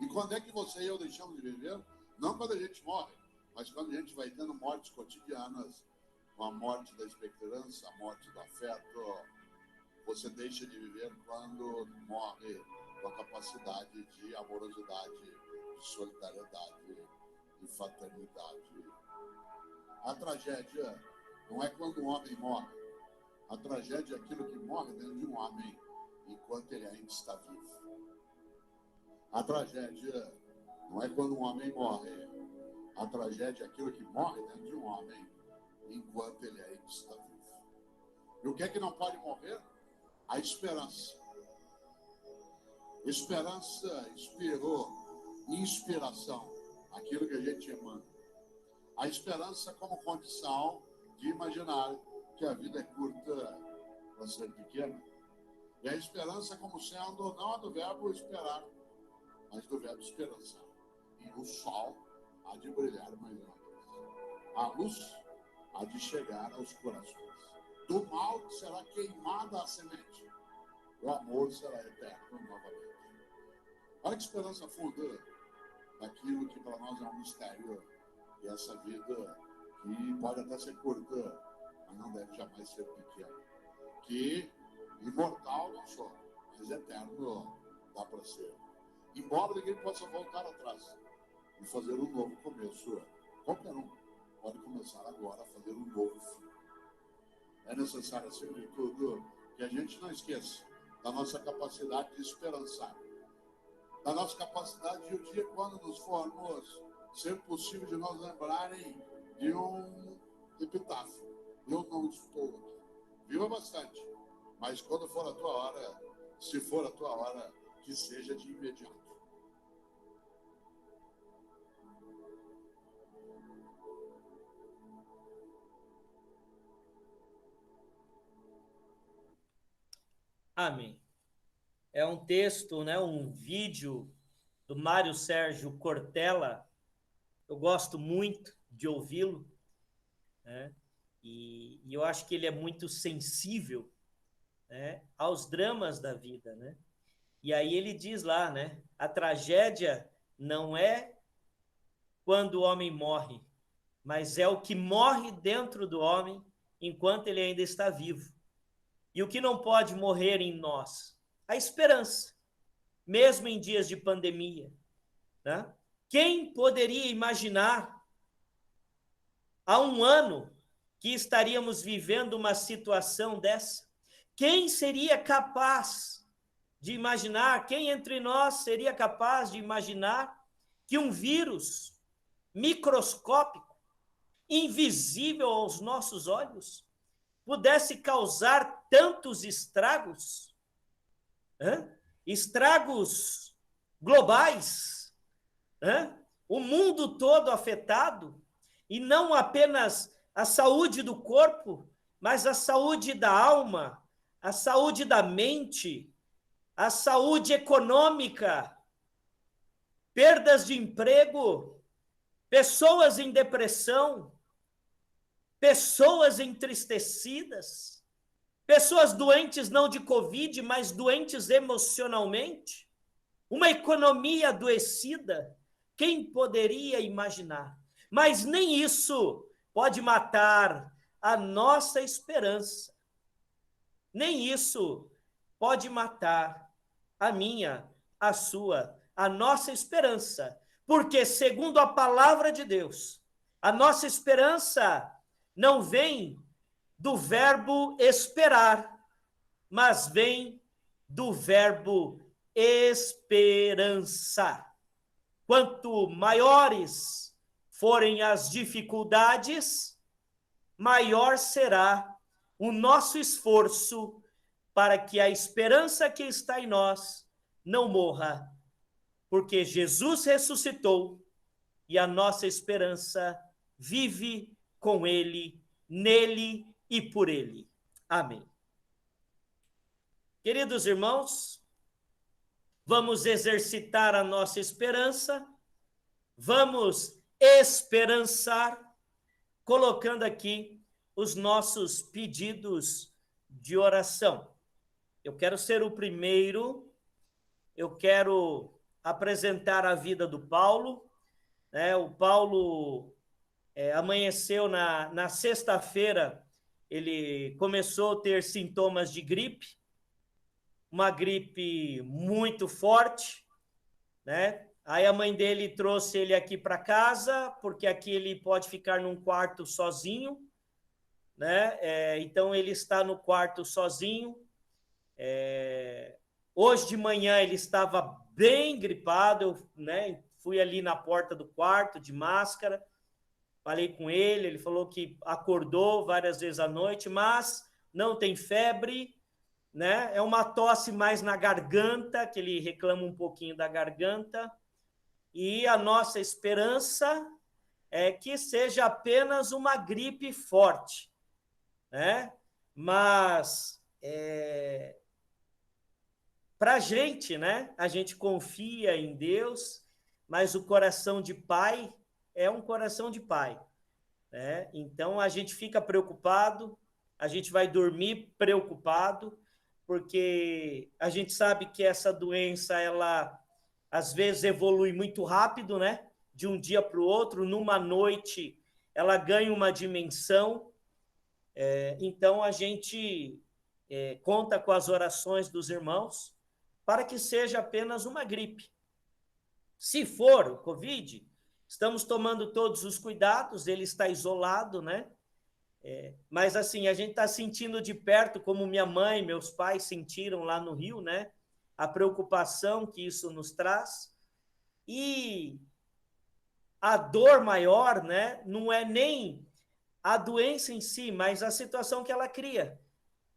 E quando é que você e eu deixamos de viver? Não quando a gente morre, mas quando a gente vai tendo mortes cotidianas, com a morte da esperança, a morte do afeto. Você deixa de viver quando morre com a capacidade de amorosidade, de solidariedade, de fraternidade. A tragédia não é quando um homem morre. A tragédia é aquilo que morre dentro de um homem enquanto ele ainda está vivo. A tragédia não é quando um homem morre. A tragédia é aquilo que morre dentro de um homem enquanto ele ainda está vivo. E o que é que não pode morrer? A esperança. Esperança inspirou inspiração, aquilo que a gente emana. A esperança como condição de imaginar que a vida é curta para ser pequena. E a esperança como sendo não a do verbo esperar, mas do verbo esperançar. E o sol há de brilhar mais uma vez. A luz há de chegar aos corações. Do mal será queimada a semente. O amor será eterno novamente. Olha que esperança funda daquilo que para nós é um mistério. E essa vida que pode até ser curta, mas não deve jamais ser pequena. Que imortal não só, mas eterno dá para ser. Embora ninguém possa voltar atrás e fazer um novo começo, qualquer um pode começar agora a fazer um novo fim. É necessário, acima de tudo, que a gente não esqueça da nossa capacidade de esperançar, da nossa capacidade de um dia, quando nos formos, ser possível de nós lembrarem de um epitáfio. Eu não estou aqui. Viva bastante, mas quando for a tua hora, se for a tua hora, que seja de imediato. Amém. É um texto, né, um vídeo do Mário Sérgio Cortella. Eu gosto muito de ouvi-lo, né? E eu acho que ele é muito sensível, né, aos dramas da vida, né? E aí ele diz lá, né, a tragédia não é quando o homem morre, mas é o que morre dentro do homem enquanto ele ainda está vivo. E o que não pode morrer em nós? A esperança, mesmo em dias de pandemia, né? Quem poderia imaginar há um ano que estaríamos vivendo uma situação dessa? Quem seria capaz de imaginar, quem entre nós seria capaz de imaginar que um vírus microscópico, invisível aos nossos olhos, pudesse causar tantos estragos? Estragos globais, o mundo todo afetado, e não apenas a saúde do corpo, mas a saúde da alma, a saúde da mente, a saúde econômica, perdas de emprego, pessoas em depressão, pessoas entristecidas, pessoas doentes não de Covid, mas doentes emocionalmente, uma economia adoecida. Quem poderia imaginar? Mas nem isso pode matar a nossa esperança. Nem isso pode matar a minha, a sua, a nossa esperança. Porque, segundo a palavra de Deus, a nossa esperança não vem do verbo esperar, mas vem do verbo esperança. Quanto maiores forem as dificuldades, maior será o nosso esforço para que a esperança que está em nós não morra, porque Jesus ressuscitou e a nossa esperança vive com Ele, nele e por Ele. Amém. Queridos irmãos, vamos exercitar a nossa esperança, vamos esperançar, colocando aqui os nossos pedidos de oração. Eu quero ser o primeiro, eu quero apresentar a vida do Paulo, né? O Paulo amanheceu na sexta-feira, ele começou a ter sintomas de gripe, uma gripe muito forte, né? Aí a mãe dele trouxe ele aqui para casa, porque aqui ele pode ficar num quarto sozinho, né? Então ele está no quarto sozinho. Hoje de manhã ele estava bem gripado, né? Fui ali na porta do quarto de máscara, falei com ele, ele falou que acordou várias vezes à noite, mas não tem febre, né? É uma tosse mais na garganta, que ele reclama um pouquinho da garganta, e a nossa esperança é que seja apenas uma gripe forte, né? Mas para a gente, né? A gente confia em Deus, mas o coração de pai é um coração de pai, né? Então a gente fica preocupado, a gente vai dormir preocupado, porque a gente sabe que essa doença, ela às vezes evolui muito rápido, né? De um dia para o outro, numa noite, ela ganha uma dimensão. Então a gente conta com as orações dos irmãos para que seja apenas uma gripe. Se for o Covid, estamos tomando todos os cuidados, ele está isolado, né? Mas assim, a gente está sentindo de perto, como minha mãe, meus pais sentiram lá no Rio, né? A preocupação que isso nos traz. E a dor maior, né? Não é nem a doença em si, mas a situação que ela cria.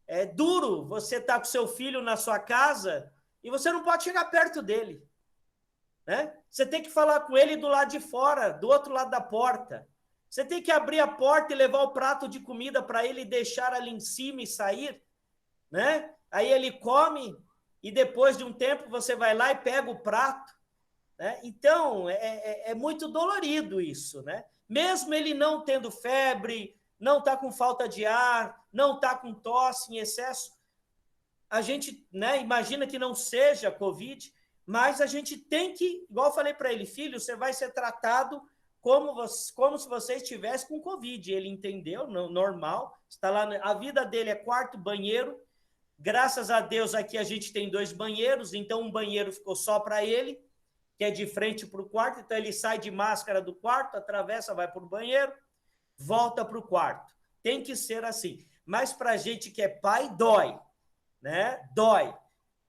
É duro você estar com seu filho na sua casa e você não pode chegar perto dele, né? Você tem que falar com ele do lado de fora, do outro lado da porta. Você tem que abrir a porta e levar o prato de comida para ele deixar ali em cima e sair, né? Aí ele come e depois de um tempo você vai lá e pega o prato, né? Então, é muito dolorido isso, né? Mesmo ele não tendo febre, não está com falta de ar, não está com tosse em excesso, a gente, né, imagina que não seja Covid, mas a gente tem que, igual eu falei para ele, filho, você vai ser tratado como se você estivesse com Covid. Ele entendeu, normal, está lá, a vida dele é quarto, banheiro. Graças a Deus aqui a gente tem 2 banheiros, então um banheiro ficou só para ele, que é de frente para o quarto, então ele sai de máscara do quarto, atravessa, vai para o banheiro, volta para o quarto. Tem que ser assim. Mas para a gente que é pai, dói, né? Dói,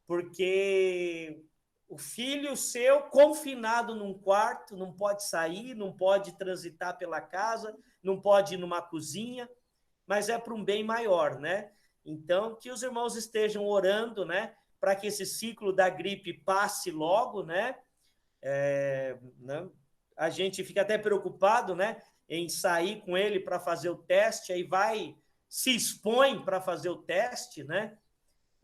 porque o filho seu confinado num quarto, não pode sair, não pode transitar pela casa, não pode ir numa cozinha, mas é para um bem maior, né? Então, que os irmãos estejam orando, né? Para que esse ciclo da gripe passe logo, né? Né? A gente fica até preocupado, né? Em sair com ele para fazer o teste, aí vai, se expõe para fazer o teste, né?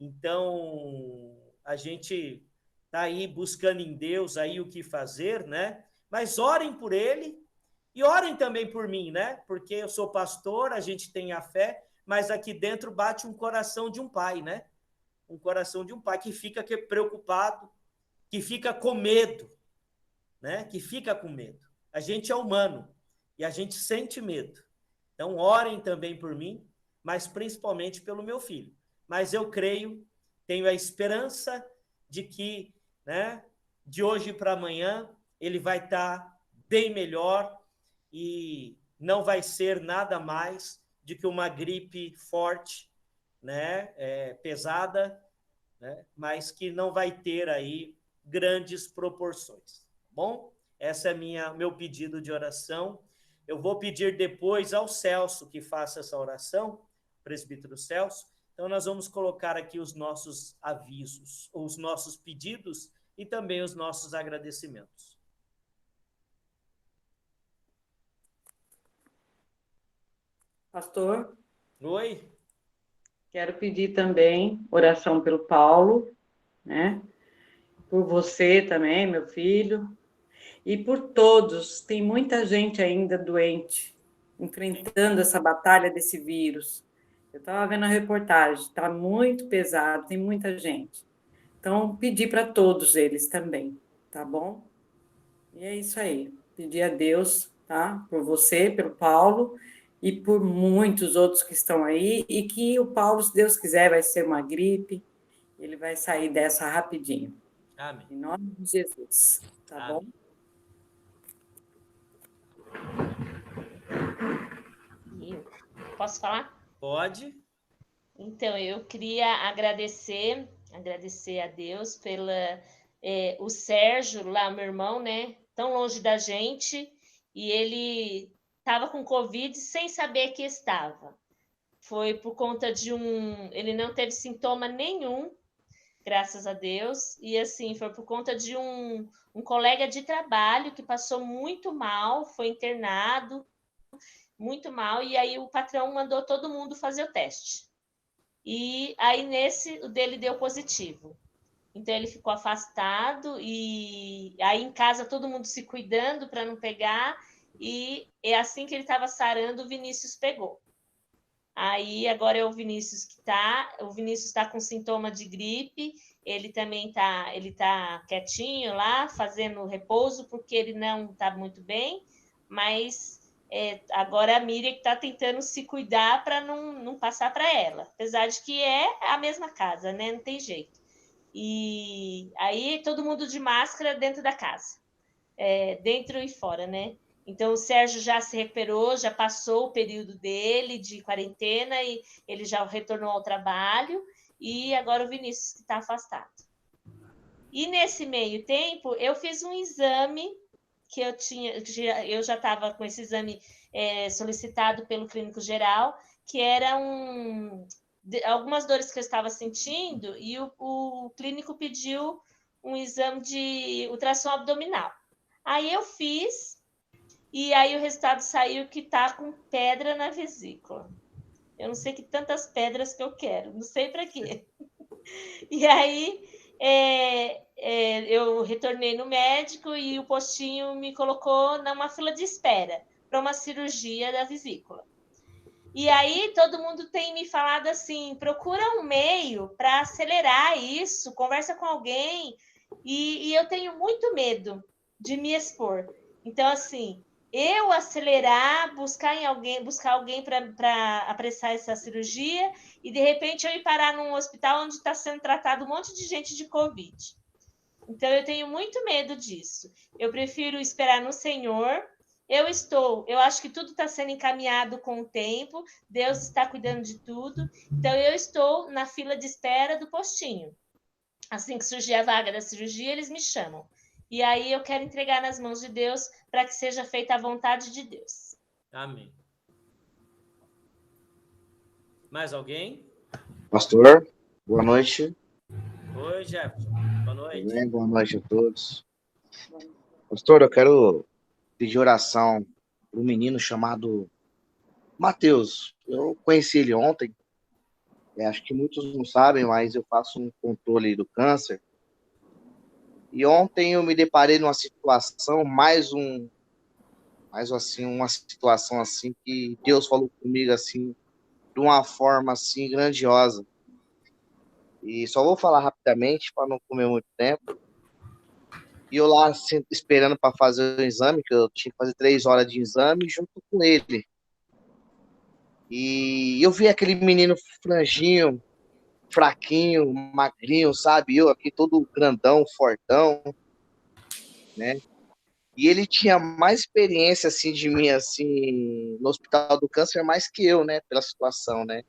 Então, a gente está aí buscando em Deus aí o que fazer, né? Mas orem por ele e orem também por mim, né? Porque eu sou pastor, a gente tem a fé, mas aqui dentro bate um coração de um pai, né? Um coração de um pai que fica preocupado, que fica com medo, né? Que fica com medo. A gente é humano e a gente sente medo. Então, orem também por mim, mas principalmente pelo meu filho. Mas eu creio, tenho a esperança de que, né, de hoje para amanhã, ele vai estar bem melhor e não vai ser nada mais do que uma gripe forte, né, pesada, né, mas que não vai ter aí grandes proporções. Bom, esse é meu pedido de oração. Eu vou pedir depois ao Celso que faça essa oração, presbítero Celso. Então, nós vamos colocar aqui os nossos avisos, os nossos pedidos e também os nossos agradecimentos. Pastor, Oi? quero pedir também oração pelo Paulo, né? Por você também, meu filho, e por todos. Tem muita gente ainda doente, enfrentando essa batalha desse vírus. Eu estava vendo a reportagem, está muito pesado, tem muita gente. Então, pedir para todos eles também, tá bom? E é isso aí. Pedir a Deus, tá? Por você, pelo Paulo e por muitos outros que estão aí, e que o Paulo, se Deus quiser, vai ser uma gripe, ele vai sair dessa rapidinho. Amém. Em nome de Jesus, tá Amém. bom? Posso falar? Pode. Então, eu queria agradecer a Deus pela o Sérgio, lá, meu irmão, né? Tão longe da gente, e ele estava com Covid sem saber que estava. Foi por conta de ele não teve sintoma nenhum, graças a Deus, e assim, foi por conta de um colega de trabalho que passou muito mal, foi internado, muito mal, e aí o patrão mandou todo mundo fazer o teste. E aí o dele deu positivo. Então ele ficou afastado e aí em casa todo mundo se cuidando para não pegar, e é assim que ele estava sarando, o Vinícius pegou. Aí agora é o Vinícius está com sintoma de gripe, ele também tá quietinho lá, fazendo repouso, porque ele não está muito bem, mas agora a Miriam que está tentando se cuidar para não passar para ela, apesar de que é a mesma casa, né? Não tem jeito. E aí todo mundo de máscara dentro da casa, dentro e fora, né? Então o Sérgio já se recuperou, já passou o período dele de quarentena e ele já retornou ao trabalho, e agora o Vinícius que está afastado. E nesse meio tempo eu fiz um exame que eu já estava com esse exame solicitado pelo clínico geral, que era algumas dores que eu estava sentindo, e o clínico pediu um exame de ultrassom abdominal. Aí eu fiz, e aí o resultado saiu que tá com pedra na vesícula. Eu não sei que tantas pedras que eu quero, não sei para quê. E aí eu retornei no médico e o postinho me colocou numa fila de espera para uma cirurgia da vesícula. E aí todo mundo tem me falado assim, procura um meio para acelerar isso, conversa com alguém, e eu tenho muito medo de me expor. Então, assim, eu acelerar, buscar alguém para apressar essa cirurgia, e de repente eu ir parar num hospital onde está sendo tratado um monte de gente de Covid. Então, eu tenho muito medo disso. Eu prefiro esperar no Senhor. Eu acho que tudo está sendo encaminhado com o tempo, Deus está cuidando de tudo, então eu estou na fila de espera do postinho. Assim que surgir a vaga da cirurgia, eles me chamam. E aí eu quero entregar nas mãos de Deus para que seja feita a vontade de Deus. Amém. Mais alguém? Pastor, boa noite. Oi, Jefferson. Boa noite. Tudo bem? Boa noite a todos. Pastor, eu quero pedir oração para um menino chamado Mateus. Eu conheci ele ontem Acho que muitos não sabem, mas eu faço um controle do câncer. E ontem eu me deparei numa situação, mais assim, uma situação assim que Deus falou comigo assim, de uma forma assim grandiosa. E só vou falar rapidamente para não comer muito tempo. E eu lá assim, esperando para fazer o exame, que eu tinha que fazer 3 horas de exame junto com ele. E eu vi aquele menino franjinho, fraquinho, magrinho, sabe? Eu aqui todo grandão, fortão, né? E ele tinha mais experiência, assim, de mim, assim, no Hospital do Câncer, mais que eu, né? Pela situação, né?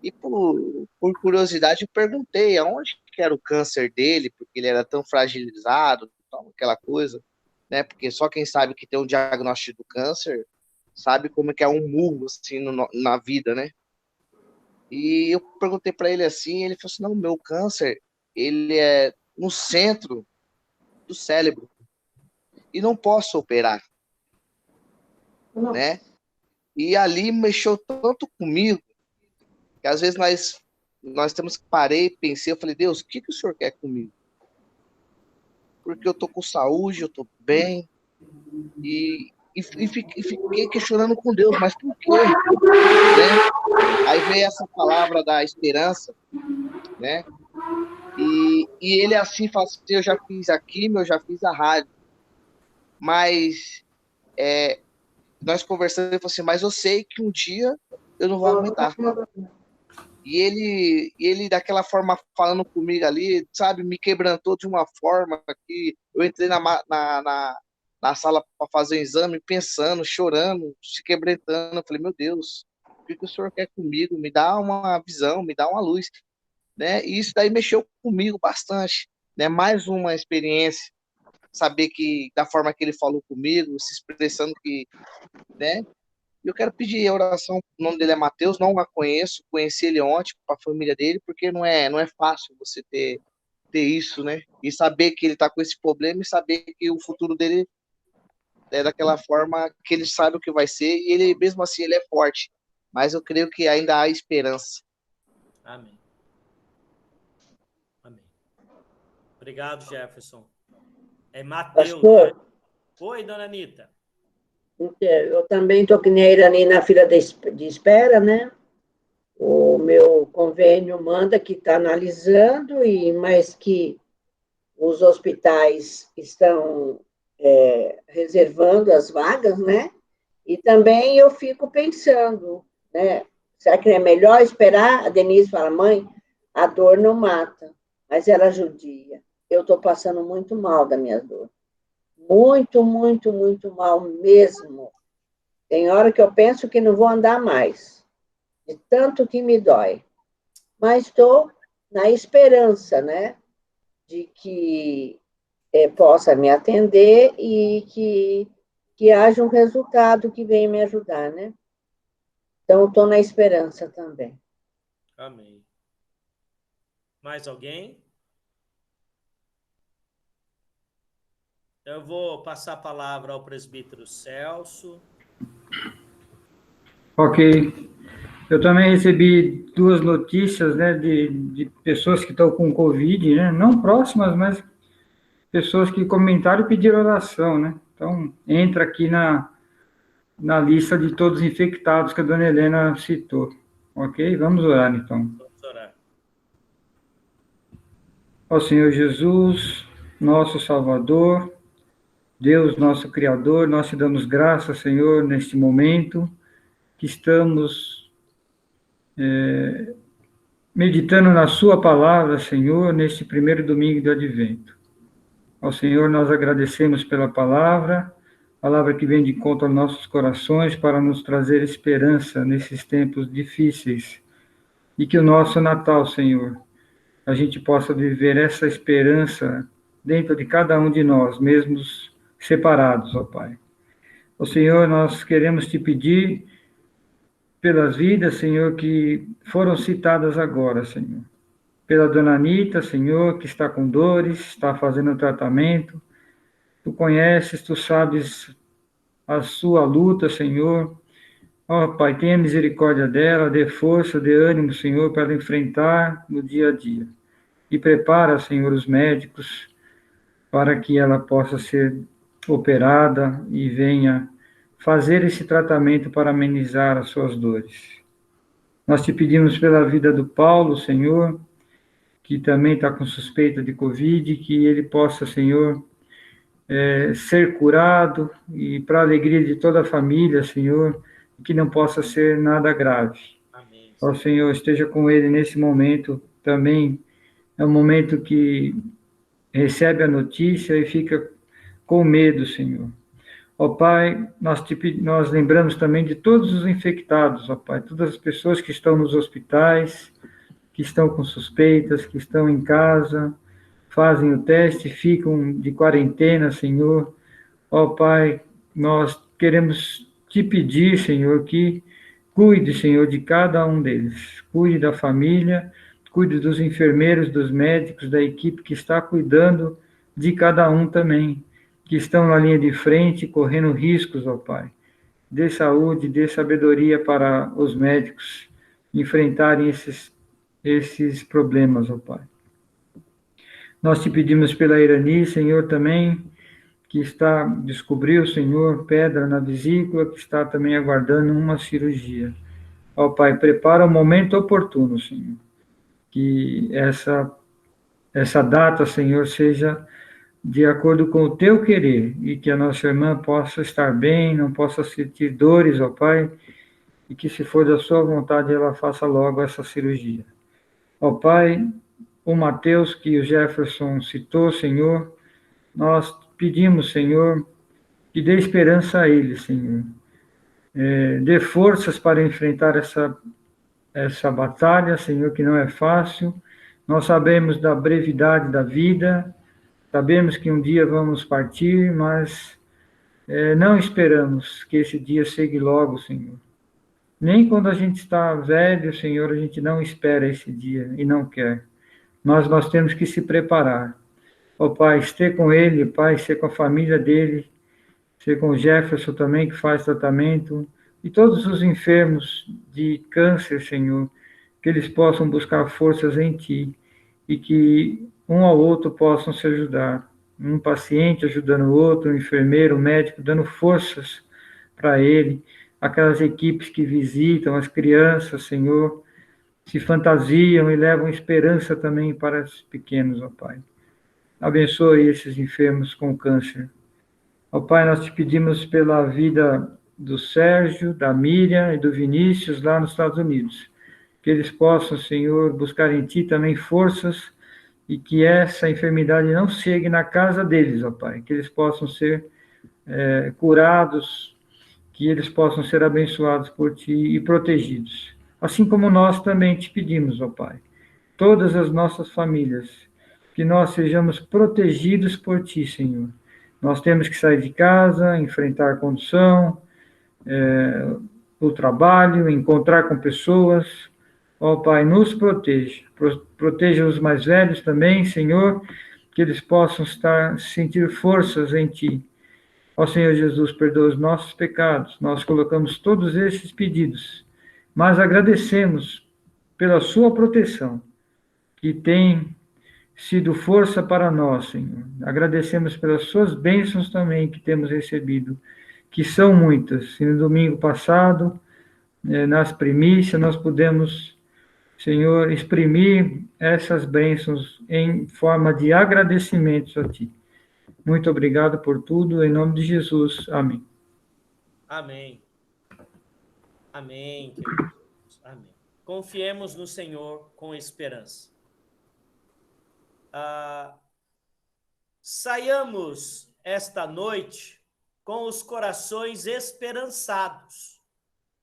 E por curiosidade, eu perguntei aonde que era o câncer dele, porque ele era tão fragilizado, aquela coisa, né? Porque só quem sabe que tem um diagnóstico do câncer sabe como é que é um murro, assim, na vida, né? E eu perguntei para ele assim, ele falou assim, não, meu câncer, ele é no centro do cérebro e não posso operar, né? E ali mexeu tanto comigo que às vezes nós temos que parei e pensei, eu falei, Deus, o que o Senhor quer comigo? Porque eu tô com saúde, eu tô bem e fiquei questionando com Deus, mas por quê? Né? Aí veio essa palavra da esperança, né? E ele assim fala assim, eu já fiz a quimio, eu já fiz a rádio, mas nós conversamos e falou assim, mas eu sei que um dia eu não vou aguentar. E ele daquela forma falando comigo ali, sabe, me quebrantou de uma forma que eu entrei na sala para fazer o exame pensando, chorando, se quebrantando. Eu falei, meu Deus, o que o senhor quer comigo? Me dá uma visão, me dá uma luz, né? E isso daí mexeu comigo bastante, né? Mais uma experiência, saber que da forma que ele falou comigo, se expressando que, né? Eu quero pedir a oração, o nome dele é Mateus, não a conheço, conheci ele ontem com a família dele, porque não é fácil você ter isso, né? E saber que ele está com esse problema e saber que o futuro dele é daquela forma que ele sabe o que vai ser e ele, mesmo assim, ele é forte. Mas eu creio que ainda há esperança. Amém. Amém. Obrigado, Jefferson. É Mateus. Pastor, Oi, dona Anitta. eu também estou que nem a Irani na fila de espera, né? O meu convênio manda que está analisando, mas que os hospitais estão reservando as vagas, né? E também eu fico pensando, né? Será que não é melhor esperar? A Denise fala, mãe, a dor não mata, mas ela judia. Eu estou passando muito mal da minha dor. Muito, muito, muito mal mesmo. Tem hora que eu penso que não vou andar mais, de tanto que me dói. Mas estou na esperança, né, de que possa me atender e que haja um resultado que venha me ajudar, né? Então, estou na esperança também. Amém. Mais alguém? Eu vou passar a palavra ao presbítero Celso. Ok. Eu também recebi 2 notícias, né, de pessoas que estão com Covid, né, não próximas, mas pessoas que comentaram e pediram oração, né? Então, entra aqui na lista de todos infectados que a dona Helena citou. Ok? Vamos orar, então. Vamos orar. Ó Senhor Jesus, nosso Salvador, Deus, nosso Criador, nós te damos graças, Senhor, neste momento que estamos meditando na sua palavra, Senhor, neste primeiro domingo do Advento. Ao Senhor, nós agradecemos pela palavra que vem de encontro aos nossos corações para nos trazer esperança nesses tempos difíceis. E que o nosso Natal, Senhor, a gente possa viver essa esperança dentro de cada um de nós, mesmo separados, ó Pai. Ó Senhor, nós queremos te pedir pelas vidas, Senhor, que foram citadas agora, Senhor. Pela dona Anitta, Senhor, que está com dores, está fazendo tratamento. Tu conheces, tu sabes a sua luta, Senhor, Ó Pai, tenha misericórdia dela, dê força, dê ânimo, Senhor, para ela enfrentar no dia a dia. E prepara, Senhor, os médicos para que ela possa ser operada e venha fazer esse tratamento para amenizar as suas dores. Nós te pedimos pela vida do Paulo, Senhor, que também está com suspeita de Covid, que ele possa, Senhor, ser curado e para a alegria de toda a família, Senhor, que não possa ser nada grave. Amém. Ó Senhor, esteja com ele nesse momento também. É um momento que recebe a notícia e fica com medo, Senhor. Ó Pai, nós lembramos também de todos os infectados, ó Pai, todas as pessoas que estão nos hospitais, que estão com suspeitas, que estão em casa, fazem o teste, ficam de quarentena, Senhor. Ó Pai, nós queremos te pedir, Senhor, que cuide, Senhor, de cada um deles. Cuide da família, cuide dos enfermeiros, dos médicos, da equipe que está cuidando de cada um também, que estão na linha de frente, correndo riscos, ó Pai. Dê saúde, dê sabedoria para os médicos enfrentarem esses problemas, ó Pai. Nós te pedimos pela Irani, Senhor, também, que descobriu, Senhor, pedra na vesícula, que está também aguardando uma cirurgia. Ó Pai, prepara o momento oportuno, Senhor, que essa data, Senhor, seja de acordo com o teu querer, e que a nossa irmã possa estar bem, não possa sentir dores, ó Pai, e que se for da sua vontade, ela faça logo essa cirurgia. Ó Pai, o Mateus que o Jefferson citou, Senhor, nós pedimos, Senhor, que dê esperança a ele, Senhor. Dê forças para enfrentar essa batalha, Senhor, que não é fácil. Nós sabemos da brevidade da vida, sabemos que um dia vamos partir, mas não esperamos que esse dia chegue logo, Senhor. Nem quando a gente está velho, Senhor, a gente não espera esse dia e não quer. Nós temos que se preparar. Ó Pai, esteja com ele, Pai, esteja com a família dele, esteja com o Jefferson também, que faz tratamento, e todos os enfermos de câncer, Senhor, que eles possam buscar forças em Ti, e que um ao outro possam se ajudar. Um paciente ajudando o outro, um enfermeiro, um médico, dando forças para ele, aquelas equipes que visitam as crianças, Senhor, se fantasiam e levam esperança também para os pequenos, ó Pai. Abençoe esses enfermos com câncer. Ó Pai, nós te pedimos pela vida do Sérgio, da Miriam e do Vinícius lá nos Estados Unidos, que eles possam, Senhor, buscar em Ti também forças e que essa enfermidade não chegue na casa deles, ó Pai, que eles possam ser curados, que eles possam ser abençoados por Ti e protegidos. Assim como nós também te pedimos, ó Pai, todas as nossas famílias, que nós sejamos protegidos por Ti, Senhor. Nós temos que sair de casa, enfrentar a condução, o trabalho, encontrar com pessoas. Ó Pai, nos proteja. Proteja os mais velhos também, Senhor, que eles possam sentir forças em Ti. Ó Senhor Jesus, perdoa os nossos pecados. Nós colocamos todos esses pedidos, mas agradecemos pela Sua proteção, que tem sido força para nós, Senhor. Agradecemos pelas Suas bênçãos também que temos recebido, que são muitas. E no domingo passado, nas primícias, nós pudemos, Senhor, exprimir essas bênçãos em forma de agradecimentos a Ti. Muito obrigado por tudo, em nome de Jesus. Amém. Amém. Amém, queridos. Amém. Confiemos no Senhor com esperança. Saiamos esta noite com os corações esperançados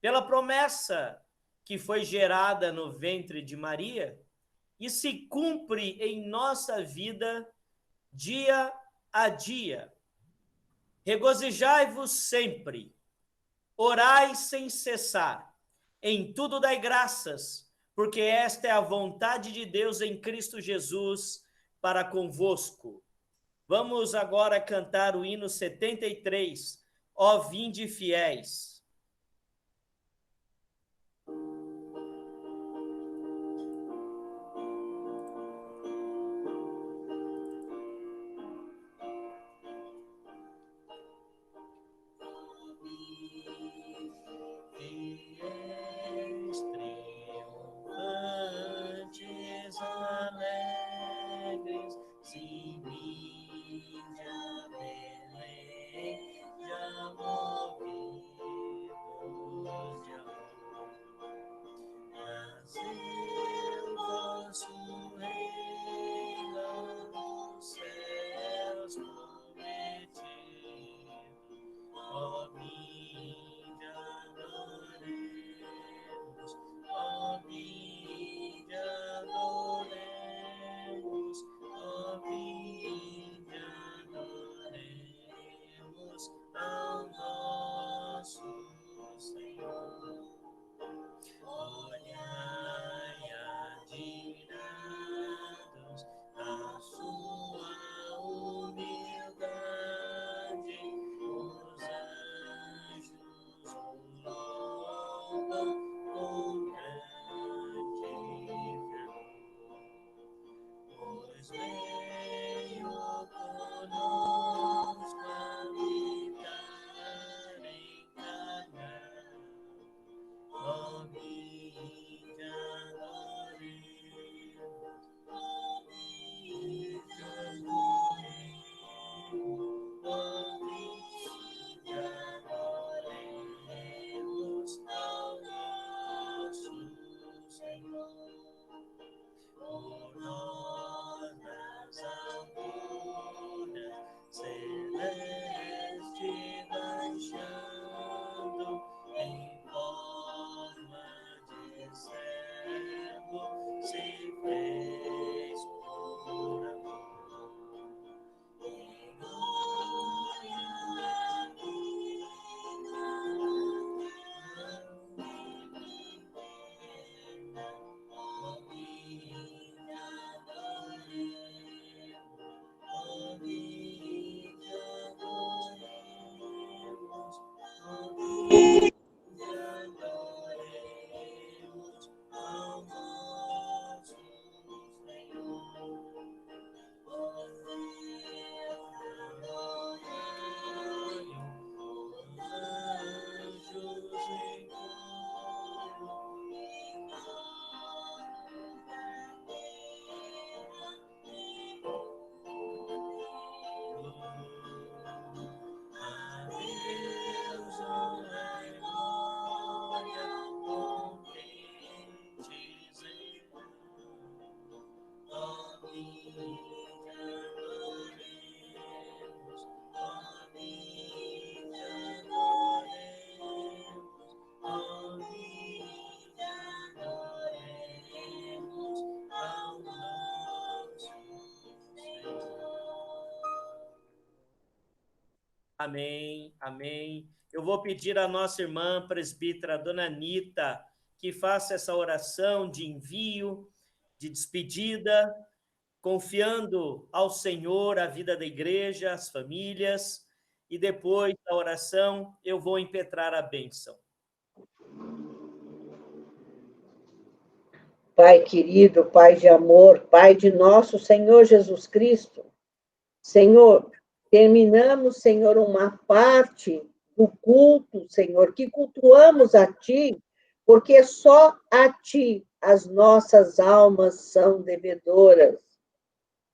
pela promessa que foi gerada no ventre de Maria e se cumpre em nossa vida dia a dia. Regozijai-vos sempre, orai sem cessar, em tudo dai graças, porque esta é a vontade de Deus em Cristo Jesus para convosco. Vamos agora cantar o hino 73, Ó Vinde Fiéis. Amém, amém. Eu vou pedir à nossa irmã presbítera, dona Anita, que faça essa oração de envio, de despedida, confiando ao Senhor a vida da igreja, as famílias, e depois da oração eu vou impetrar a bênção. Pai querido, Pai de amor, Pai de nosso Senhor Jesus Cristo, Senhor, terminamos, Senhor, uma parte do culto, Senhor, que cultuamos a Ti, porque só a Ti as nossas almas são devedoras.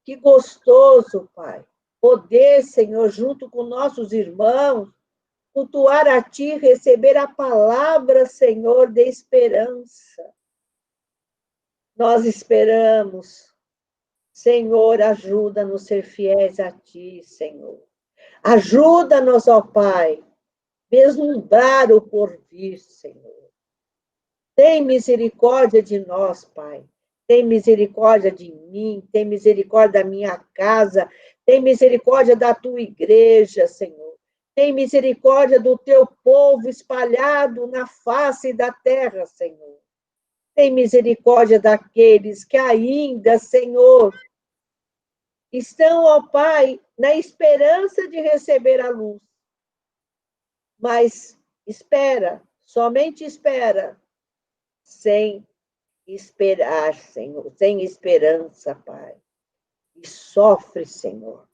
Que gostoso, Pai, poder, Senhor, junto com nossos irmãos, cultuar a Ti, receber a palavra, Senhor, de esperança. Nós esperamos. Senhor, ajuda-nos a ser fiéis a Ti, Senhor. Ajuda-nos, ó Pai, vislumbrar o porvir, Senhor. Tem misericórdia de nós, Pai. Tem misericórdia de mim, tem misericórdia da minha casa, tem misericórdia da Tua igreja, Senhor. Tem misericórdia do Teu povo espalhado na face da terra, Senhor. Tem misericórdia daqueles que ainda, Senhor, estão, ó Pai, na esperança de receber a luz. Mas espera, somente espera, sem esperar, Senhor, sem esperança, Pai. E sofre, Senhor,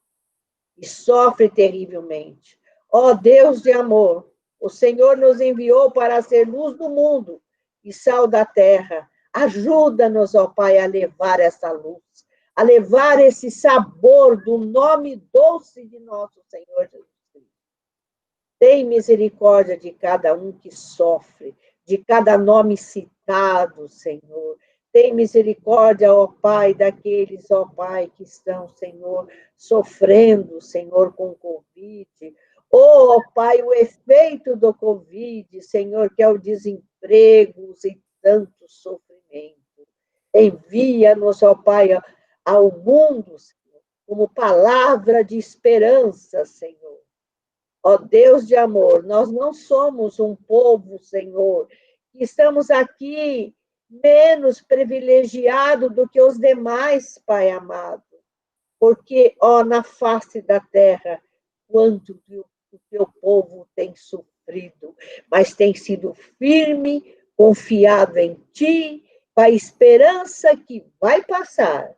e sofre terrivelmente. Ó Deus de amor, o Senhor nos enviou para ser luz do mundo e sal da terra. Ajuda-nos, ó Pai, a levar essa luz, a levar esse sabor do nome doce de nosso Senhor Jesus Cristo. Tem misericórdia de cada um que sofre, de cada nome citado, Senhor. Tem misericórdia, ó Pai, daqueles, ó Pai, que estão, Senhor, sofrendo, Senhor, com Covid. Ó Pai, o efeito do Covid, Senhor, que é o desemprego e tanto sofrimento. Envia-nos, ó Pai, ao mundo, Senhor, como palavra de esperança, Senhor. Ó Deus de amor, nós não somos um povo, Senhor, que estamos aqui menos privilegiado do que os demais, Pai amado. Porque, ó, na face da terra, quanto o teu povo tem sofrido, mas tem sido firme, confiado em Ti, com a esperança que vai passar.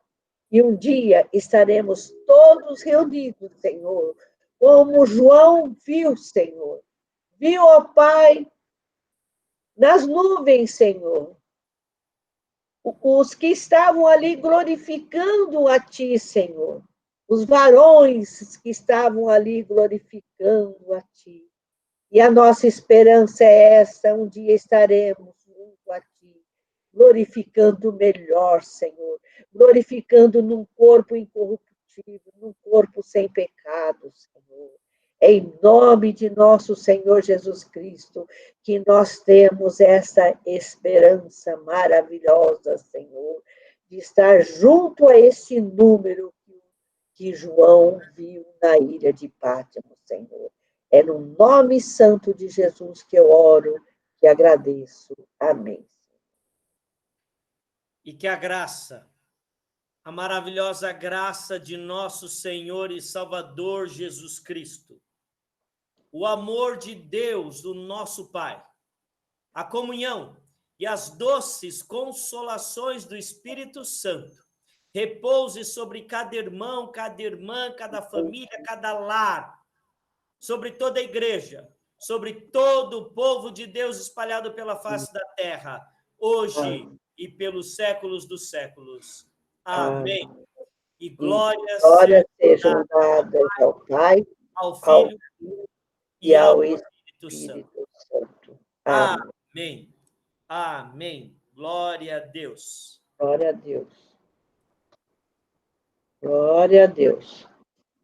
E um dia estaremos todos reunidos, Senhor, como João viu, Senhor. Viu, ó Pai, nas nuvens, Senhor, os que estavam ali glorificando a Ti, Senhor. Os varões que estavam ali glorificando a Ti. E a nossa esperança é essa, um dia estaremos junto a Ti, glorificando melhor, Senhor, glorificando num corpo incorruptível, num corpo sem pecado, Senhor. É em nome de nosso Senhor Jesus Cristo que nós temos essa esperança maravilhosa, Senhor, de estar junto a esse número que João viu na ilha de Pátimo, Senhor. É no nome santo de Jesus que eu oro, que agradeço. Amém. E que a graça, a maravilhosa graça de nosso Senhor e Salvador Jesus Cristo, o amor de Deus, o nosso Pai, a comunhão e as doces consolações do Espírito Santo repouse sobre cada irmão, cada irmã, cada família, cada lar, sobre toda a igreja, sobre todo o povo de Deus espalhado pela face da terra, hoje e pelos séculos dos séculos. Amém. E glórias sejam dadas ao Pai, ao Filho e ao Espírito Santo. Amém. Amém. Glória a Deus. Glória a Deus. Glória a Deus.